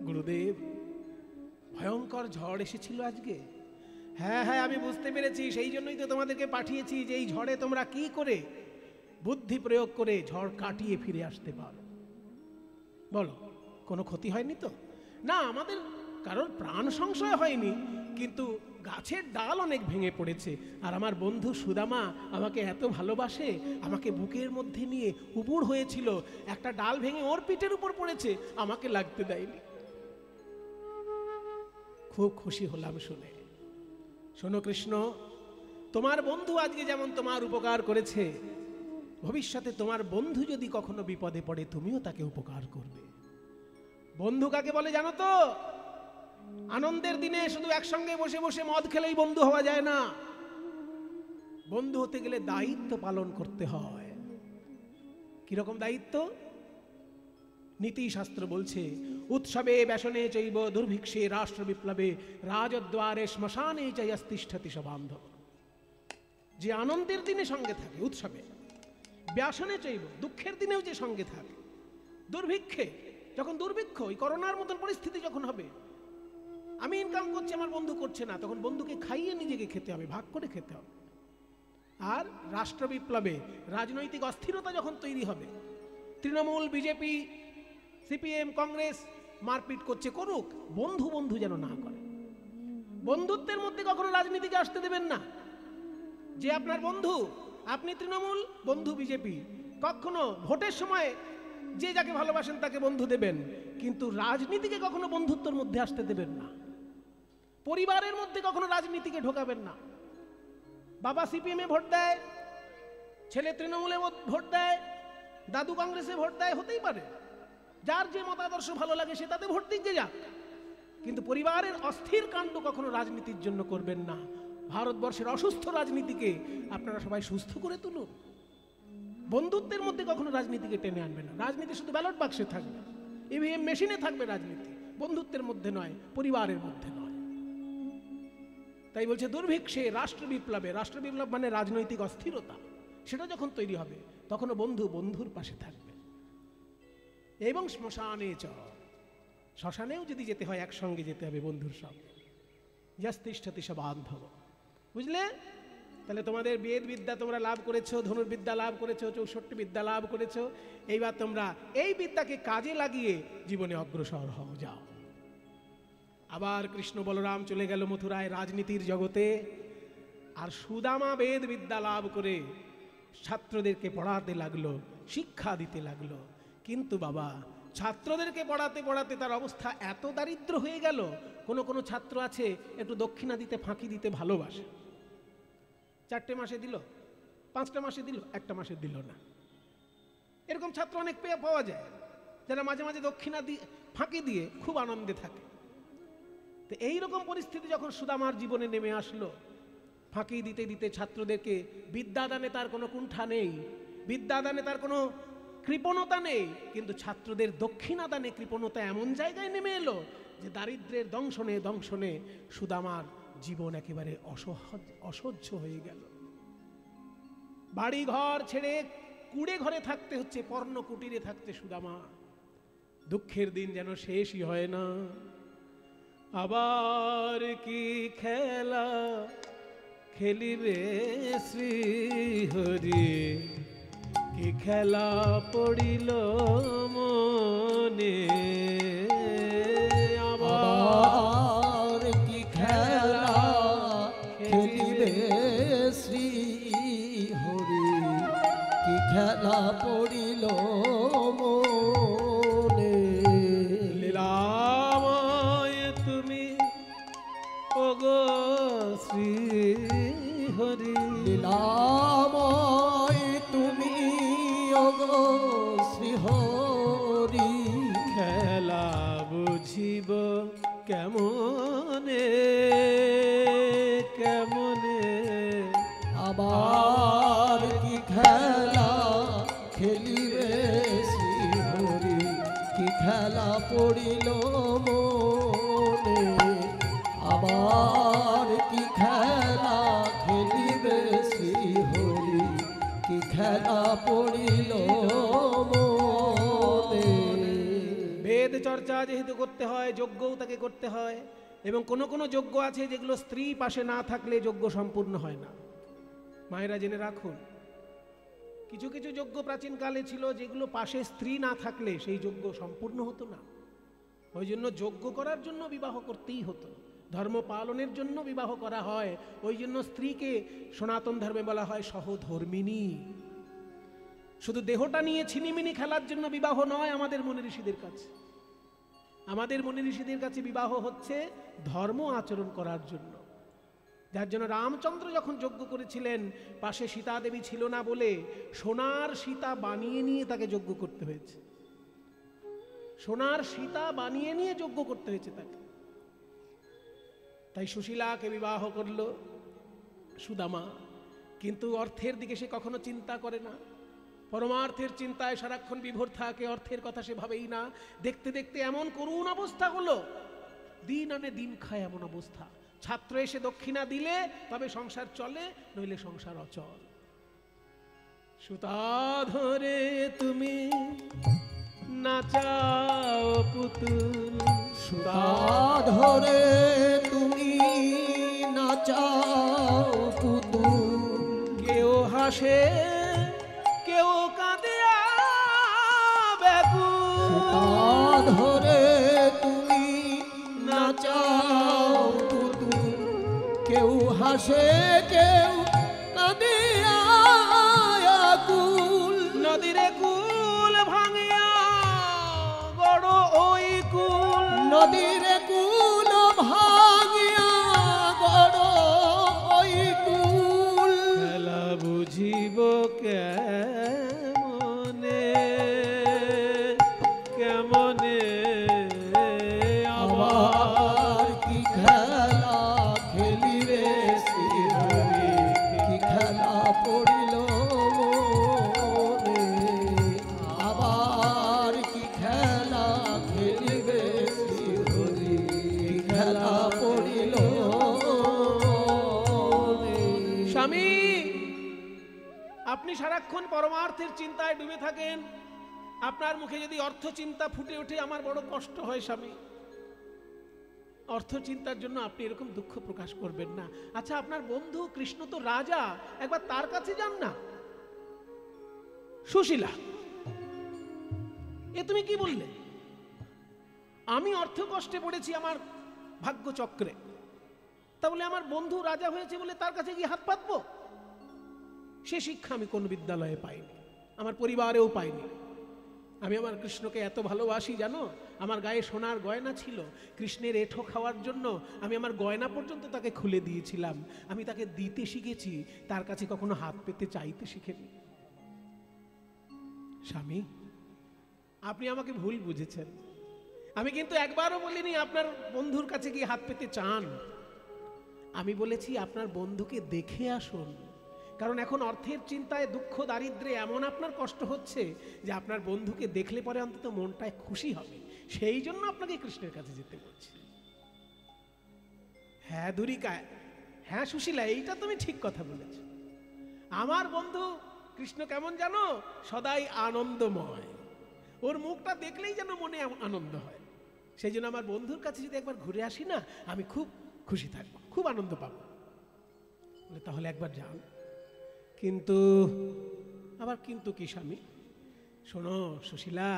গুরুদেব ভয়ঙ্কর ঝড় এসেছিল আজকে। হ্যাঁ হ্যাঁ আমি বুঝতে পেরেছি, সেই জন্যই তো তোমাদেরকে পাঠিয়েছি যে এই ঝড়ে তোমরা কি করে বুদ্ধি প্রয়োগ করে ঝড় কাটিয়ে ফিরে আসতে পারো। বলো, কোনো ক্ষতি হয়নি তো? না, আমাদের কারোর প্রাণ সংশয় হয়নি, কিন্তু গাছের ডাল অনেক ভেঙে পড়েছে। আর আমার বন্ধু সুদামা আমাকে এত ভালোবাসে, আমাকে বুকের মধ্যে নিয়ে উপুড় হয়েছিল, একটা ডাল ভেঙে ওর পিঠের উপর পড়েছে, আমাকে লাগতে দেয়নি। খুব খুশি হলাম শুনে। শোনো কৃষ্ণ, তোমার বন্ধু আজকে যেমন তোমার উপকার করেছে, ভবিষ্যতে তোমার বন্ধু যদি কখনো বিপদে পড়ে তুমিও তাকে উপকার করবে। বন্ধু কাকে বলে জানো তো? আনন্দের দিনে শুধু একসঙ্গে বসে বসে মদ খেলেই বন্ধু হওয়া যায় না। বন্ধু হতে গেলে দায়িত্ব পালন করতে হয়। কিরকম দায়িত্ব? নীতিশাস্ত্র বলছে, উৎসবে ব্যসনে চৈব দুর্ভিক্ষে রাষ্ট্র বিপ্লবে রাজদ্বারে শ্মশানে চৈস্তিষ্ঠতি সবান্ধব। যে আনন্দের দিনে সঙ্গে থাকে উৎসবে, ব্যসনে চৈব দুঃখের দিনেও যে সঙ্গে থাকে, দুর্ভিক্ষে যখন দুর্ভিক্ষ ওই করোনার মতন পরিস্থিতি যখন হবে, আমি ইনকাম করছি আমার বন্ধু করছে না, তখন বন্ধুকে খাইয়ে নিজেকে খেতে হবে, ভাগ করে খেতে হবে। আর রাষ্ট্র বিপ্লবে রাজনৈতিক অস্থিরতা যখন তৈরি হবে, তৃণমূল বিজেপি সিপিএম কংগ্রেস মারপিট করছে, করুক, বন্ধু বন্ধু যেন না করে। বন্ধুত্বের মধ্যে কখনো রাজনীতিকে আসতে দেবেন না। যে আপনার বন্ধু, আপনি তৃণমূল, বন্ধু বিজেপি, কখনো ভোটের সময় যে যাকে ভালোবাসেন তাকে বন্ধু দেবেন, কিন্তু রাজনীতিকে কখনো বন্ধুত্বের মধ্যে আসতে দেবেন না। পরিবারের মধ্যে কখনো রাজনীতিকে ঢোকাবেন না। বাবা সিপিএমে ভোট দেয়, ছেলে তৃণমূলে ভোট দেয়, দাদু কংগ্রেসে ভোট দেয়, হতেই পারে, যার যে মতাদর্শ ভালো লাগে সে তাতে ভোট দিতে যাক, কিন্তু পরিবারের অস্থির কাণ্ড কখনো রাজনীতির জন্য করবেন না। ভারতবর্ষের অসুস্থ রাজনীতিকে আপনারা সবাই সুস্থ করে তুলুন। বন্ধুত্বের মধ্যে কখনো রাজনীতিকে টেনে আনবে না। রাজনীতি শুধু ব্যালট বাক্সে থাকবে, ইভিএম মেশিনে থাকবে রাজনীতি, বন্ধুত্বের মধ্যে নয়, পরিবারের মধ্যে নয়। তাই বলছে দুর্ভিক্ষে রাষ্ট্র বিপ্লবে, রাষ্ট্র বিপ্লব মানে রাজনৈতিক অস্থিরতা, সেটা যখন তৈরি হবে তখনও বন্ধু বন্ধুর পাশে থাকবে। এবং শ্মশানে চ, শ্মশানেও যদি যেতে হয় একসঙ্গে যেতে হবে বন্ধুর সঙ্গে। যস্তিষ্ঠতি সবান্ধব। বুঝলে? তাহলে তোমাদের বেদ বিদ্যা তোমরা লাভ করেছো, ধনুর্বিদ্যা লাভ করেছো, 64 বিদ্যা লাভ করেছো, এইবার তোমরা এই বিদ্যাকে কাজে লাগিয়ে জীবনে অগ্রসর হও, যাও। আবার কৃষ্ণ বলরাম চলে গেল মথুরায় রাজনীতির জগতে, আর সুদামা বেদ বিদ্যা লাভ করে ছাত্রদেরকে পড়াতে লাগলো, শিক্ষা দিতে লাগলো। কিন্তু বাবা, ছাত্রদেরকে পড়াতে পড়াতে তার অবস্থা এত দারিদ্র হয়ে গেল, কোনো ছাত্র আছে একটু দক্ষিণা দিতে ফাঁকি দিতে ভালোবাসে, 4টে মাসে দিল, 5টা মাসে দিল, 1টা মাসে দিল না। এরকম ছাত্র অনেক পাওয়া যায়, যারা মাঝে মাঝে দক্ষিণা দিয়ে ফাঁকি দিয়ে খুব আনন্দে থাকে। তো এইরকম পরিস্থিতি যখন সুদামার জীবনে নেমে আসলো, ফাঁকি দিতে দিতে ছাত্রদেরকে বিদ্যাদানে তার কোনো কুণ্ঠা নেই, বিদ্যাদানে তার কোনো কৃপণতা নেই, কিন্তু ছাত্রদের দক্ষিণাদানে কৃপণতা এমন জায়গায় নেমে এলো যে দারিদ্র্যের দংশনে দংশনে সুদামার জীবন একেবারে অসহ্য হয়ে গেল। বাড়ি ঘর ছেড়ে কুড়ে ঘরে থাকতে হচ্ছে, পর্ণ কুটিরে থাকতে সুদামা। দুঃখের দিন যেন শেষই হয় না। আবার কি খেলা খেলিবে শ্রী হরি, কি খেলা পড়িল মনে, আবার কি খেলা খেলিবে শ্রী হরি, কি খেলা পড়িল মনে। লীলাময় তুমি ওগো শ্রী হরি, লীলাময় তুমি ওগো শ্রী হরি, খেলা বুঝিব কেমনে কেমনে। আবার কি খেলা খেলিবে শ্রী হরি, কি খেলা পড়িল মনে। আবার কি খেলা খেলিবে শ্রী হরি, কি খেলা পড়িল মনে। বেদ চর্চা যেহেতু করতে হয়, যজ্ঞও তাকে করতে হয়, এবং কোনো কোনো যজ্ঞ আছে যেগুলো স্ত্রী পাশে না থাকলে যজ্ঞ সম্পূর্ণ হয় না। মায়েরা জেনে রাখুন, কিছু কিছু যজ্ঞ প্রাচীনকালে ছিল যেগুলো পাশে স্ত্রী না থাকলে সেই যজ্ঞ সম্পূর্ণ হতো না। ওই জন্য যজ্ঞ করার জন্য বিবাহ করতেই হতো, ধর্ম পালনের জন্য বিবাহ করা হয়। ওই জন্য স্ত্রীকে সনাতন ধর্মে বলা হয় সহধর্মিণী। শুধু দেহটা নিয়ে ছিনিমিনি খেলার জন্য বিবাহ নয় আমাদের মুনি ঋষিদের কাছে। আমাদের মুনি ঋষিদের কাছে বিবাহ হচ্ছে ধর্ম আচরণ করার জন্য। যার জন্য রামচন্দ্র যখন যজ্ঞ করেছিলেন, পাশে সীতা দেবী ছিল না বলে সোনার সীতা বানিয়ে নিয়ে তাকে যজ্ঞ করতে হয়েছে। সোনার সীতা বানিয়ে নিয়ে যজ্ঞ করতে হয়েছে তাকে। তাই সুশীলাকে বিবাহ করলো সুদামা, কিন্তু অর্থের দিকে সে কখনো চিন্তা করে না। পরমার্থের চিন্তায় সারাক্ষণ বিভোর থাকে, অর্থের কথা সে ভাবেই না। দেখতে দেখতে এমন করুণ অবস্থা হলো, দিন আনে দিন খায় এমন অবস্থা। ছাত্র এসে দক্ষিণা দিলে তবে সংসার চলে, নইলে সংসার অচল। সুতা ধরে তুমি নাচাও পুতুল, সুতা ধরে তুমি নাচাও পুতুল, কেউ হাসে কেউ কাঁদে ব্যাকুল। সুতা ধরে তুমি নাচাও পুতুল, কেউ হাসে কেউ কাঁদে আকুল। নদীরে কুল ভাঙিয়া বড় ওই কুল, নদীর কুল ভাঙিয়া বড় ওই কুল। খেলা বুঝিব কেমনে কেমনে, আবার কি খেলা খেলিবে শ্রী হরি, কি খেলা পড়িল মনে। আবার কি খেলা খেলিবে শ্রী হরি, কি খেলা পড়িল মনে। স্বামী, আপনি সারাক্ষণ পরমার্থের চিন্তায় ডুবে থাকেন, আপনার মুখে যদি অর্থ চিন্তা ফুটে ওঠে আমার বড় কষ্ট হয় স্বামী। অর্থ চিন্তার জন্য আপনি এরকম দুঃখ প্রকাশ করবেন না। আচ্ছা, আপনার বন্ধু কৃষ্ণ তো রাজা, একবার তার কাছে যান না। সুশীলা, এ তুমি কি বললে? আমি অর্থ কষ্টে পড়েছি আমার ভাগ্য চক্রে, তাহলে আমার বন্ধু রাজা হয়েছে বলে তার কাছে গিয়ে হাত পাতবো? সে শিক্ষা আমি কোন বিদ্যালয়ে পাইনি, আমার পরিবারেও পাইনি। আমি আমার কৃষ্ণকে এত ভালোবাসি জানো, আমার গায়ে সোনার গয়না ছিল। কৃষ্ণের এঁঠো খাওয়ার জন্য আমি আমার গয়না পর্যন্ত তাকে খুলে দিয়েছিলাম। আমি তাকে দিতে শিখেছি, তার কাছে কখনো হাত পেতে চাইতে শিখিনি। স্বামী, আপনি আমাকে ভুল বুঝেছেন। আমি কিন্তু একবারও বলিনি আপনার বন্ধুর কাছে গিয়ে হাত পেতে চান। আমি বলেছি আপনার বন্ধুকে দেখে আসুন, কারণ এখন অর্থের চিন্তায় দুঃখ দারিদ্র্যে এমন আপনার কষ্ট হচ্ছে যে আপনার বন্ধুকে দেখলে পরে অন্তত মনটায় খুশি হবে। সেই জন্য আপনাকে কৃষ্ণের কাছে যেতে বলছি। হ্যাঁ দুরিকা, হ্যাঁ সুশীলা, এইটা তুমি ঠিক কথা বলেছ। আমার বন্ধু কৃষ্ণ কেমন জানো, সদাই আনন্দময়। ওর মুখটা দেখলেই যেন মনে আনন্দ হয়। সেই জন্য আমার বন্ধুর কাছে যদি একবার ঘুরে আসি না, আমি খুব খুশি থাকবো, খুব আনন্দ পাবো। তাহলে একবার যান। কিন্তু আবার কিন্তু কি স্বামী? শোনো সুশীলা,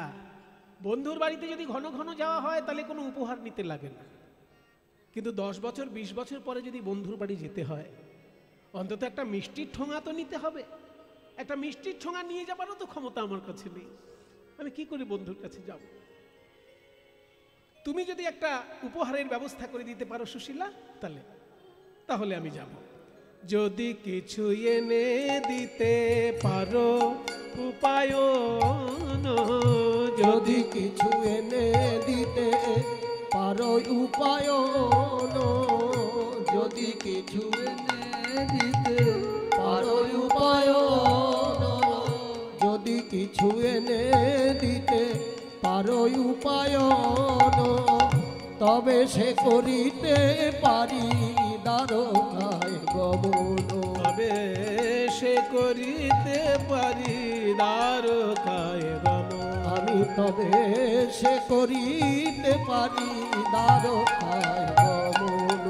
বন্ধুর বাড়িতে যদি ঘন ঘন যাওয়া হয় তাহলে কোনো উপহার নিতে লাগে না, কিন্তু 10 বছর 20 বছর পরে যদি বন্ধুর বাড়ি যেতে হয়, অন্তত একটা মিষ্টির ঠোঙা তো নিতে হবে। একটা মিষ্টির ঠোঙা নিয়ে যাবারও তো ক্ষমতা আমার কাছে নেই। আমি কি করে বন্ধুর কাছে যাব? তুমি যদি একটা উপহারের ব্যবস্থা করে দিতে পারো সুশীলা, তাহলে আমি যাব। যদি কিছু এনে দিতে পারো উপায়ন, যদি কিছু এনে দিতে পারো উপায়ন, যদি কিছু এনে দিতে পারো উপায়ন, যদি কিছু এনে দিতে পারো উপায়ন, তবে সে করিতে পারি দ্বারকায় গমন। তবে সে করিতে পারি দ্বারকায় গমন। আমি তবে সে করিতে পারি দ্বারকায় গমন।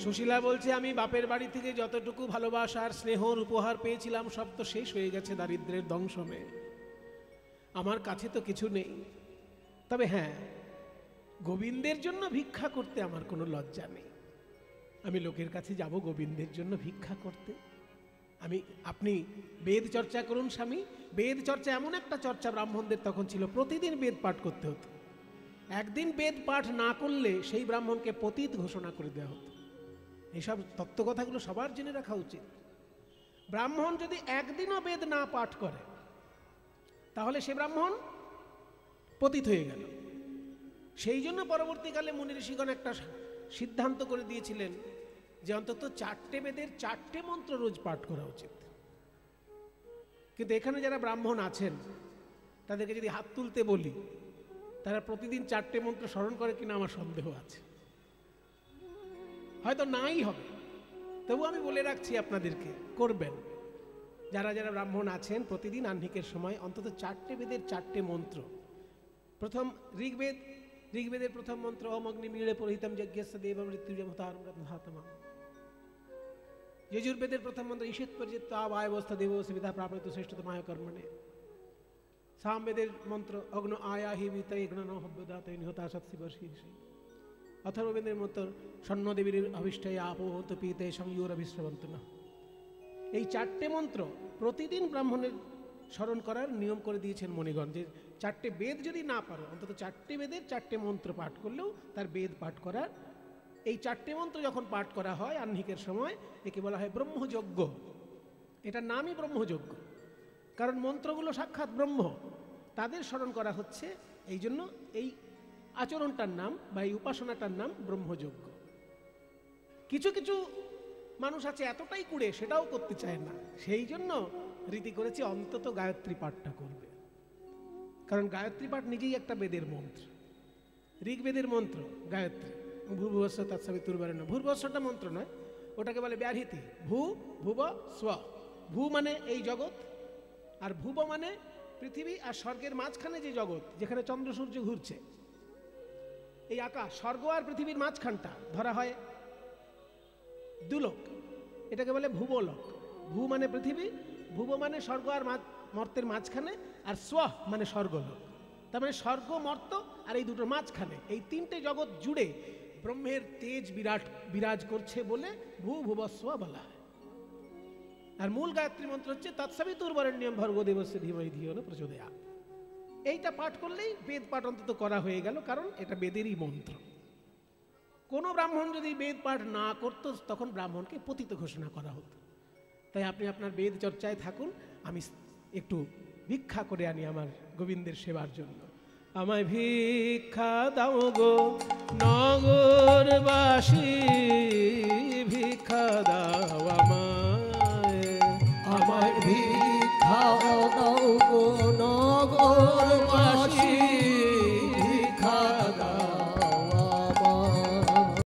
সুশীলা বলছে, আমি বাপের বাড়ি থেকে যতটুকু ভালোবাসা আর স্নেহর উপহার পেয়েছিলাম সব তো শেষ হয়ে গেছে দারিদ্র্যের দংশনে। আমার কাছে তো কিছু নেই। তবে হ্যাঁ, গোবিন্দের জন্য ভিক্ষা করতে আমার কোনো লজ্জা নেই। আমি লোকের কাছে যাব গোবিন্দের জন্য ভিক্ষা করতে? আপনি বেদ চর্চা করুন স্বামী। বেদ চর্চা এমন একটা চর্চা ব্রাহ্মণদের তখন ছিল, প্রতিদিন বেদ পাঠ করতে হতো। একদিন বেদ পাঠ না করলে সেই ব্রাহ্মণকে পতিত ঘোষণা করে দেওয়া হতো। এইসব তত্ত্বকথাগুলো সবার জেনে রাখা উচিত। ব্রাহ্মণ যদি একদিনও বেদ না পাঠ করে তাহলে সে ব্রাহ্মণ পতিত হয়ে গেল। সেই জন্য পরবর্তীকালে মুনি ঋষিগণ একটা সিদ্ধান্ত করে দিয়েছিলেন যে অন্তত 4টে বেদের 4টে মন্ত্র রোজ পাঠ করা উচিত। কিন্তু এখানে যারা ব্রাহ্মণ আছেন তাদেরকে যদি হাত তুলতে বলি, তারা প্রতিদিন 4টে মন্ত্র স্মরণ করে কিনা আমার সন্দেহ আছে। হয়তো নাই হবে। তবু আমি বলে রাখছি আপনাদেরকে, করবেন। যারা যারা ব্রাহ্মণ আছেন প্রতিদিন আহ্নিকের সময় অন্তত 4টে বেদের 4টে মন্ত্র। প্রথম ঋগ্বেদের প্রথম মন্ত্র ওম অগ্নি মিলে পরিহিতম যজ্ঞস্য দেব মৃত্যুজমতারম। যজুর্বেদের প্রথম মন্ত্র ঈশিত পরিচিত আবায়বস্থা দেব সুবিধা প্রাপ্ত শ্রেষ্ঠতমায় কর্মণে। সামবেদের মন্ত্র অগ্ন আয়া হি বিতৈ গণ হব্যদাতৈ নিহতা সৎসিবর্ষী। অথর্ববেদের মন্ত্র স্বর্ণদেবীর অভিষ্টায় আপোহত পীতে সংযোর অভিশ্রবন্ত না। এই 4টে মন্ত্র প্রতিদিন ব্রাহ্মণের স্মরণ করার নিয়ম করে দিয়েছেন মণিগণ, যে 4টে বেদ যদি না পারো অন্তত 4টে বেদের 4টে মন্ত্র পাঠ করলেও তার বেদ পাঠ করার। এই 4টে মন্ত্র যখন পাঠ করা হয় আহ্নিকের সময়, একে বলা হয় ব্রহ্মযজ্ঞ। এটার নামই ব্রহ্মযজ্ঞ, কারণ মন্ত্রগুলো সাক্ষাৎ ব্রহ্ম, তাদের স্মরণ করা হচ্ছে। এই জন্য এই আচরণটার নাম বা এই উপাসনাটার নাম ব্রহ্মযজ্ঞ। কিছু কিছু মানুষ আছে এতটাই কুড়ে সেটাও করতে চায় না, সেই জন্য রীতি করেছে অন্তত গায়ত্রী পাঠটা করবে। কারণ গায়ত্রী পাঠ নিজেই একটা বেদের মন্ত্র, ঋগ্বেদের মন্ত্র গায়ত্রী। ভূর্ভুবস্ব তৎসবিতুর্বরেণ্য। ভূর্ভুবস্বটা মন্ত্র নয়, ওটাকে বলে ব্যাহৃতি। ভূ ভুব স্ব। ভূ মানে এই জগৎ, আর ভুব মানে পৃথিবী, আর স্বর্গের মাঝখানে যে জগৎ যেখানে চন্দ্র সূর্য ঘুরছে, এই আকাশ, স্বর্গ আর পৃথিবীর মাঝখানটা ধরা হয় দুলোক, এটাকে বলে ভুবলোক। ভূ মানে পৃথিবী, ভুব মানে স্বর্গ আর মর্তের মাঝখানে, আর স্ব মানে স্বর্গলোক। তার মানে স্বর্গ, মর্ত আর এই দুটোর মাঝখানে এই 3টে জগৎ জুড়ে ব্রহ্মের তেজ বিরাজ করছে বলে ভূ ভুব স্ব বলা হয়। আর মূল গায়ত্রী মন্ত্র হচ্ছে তৎসবিতুর্বরেণ্যম ভর্গো দেবস্য ধীমহি ধিয়ো ন প্রচোদয়াৎ। এইটা পাঠ করলেই বেদ পাঠ অন্তত করা হয়ে গেল, কারণ এটা বেদেরই মন্ত্র। কোনো ব্রাহ্মণ যদি বেদ পাঠ না করত তখন ব্রাহ্মণকে পতিত ঘোষণা করা হতো। তাই আপনি আপনার বেদ চর্চায় থাকুন, আমি একটু ভিক্ষা করে আনি আমার গোবিন্দের সেবার জন্য। আমায় ভিক্ষা দাও গো নগরবাসী।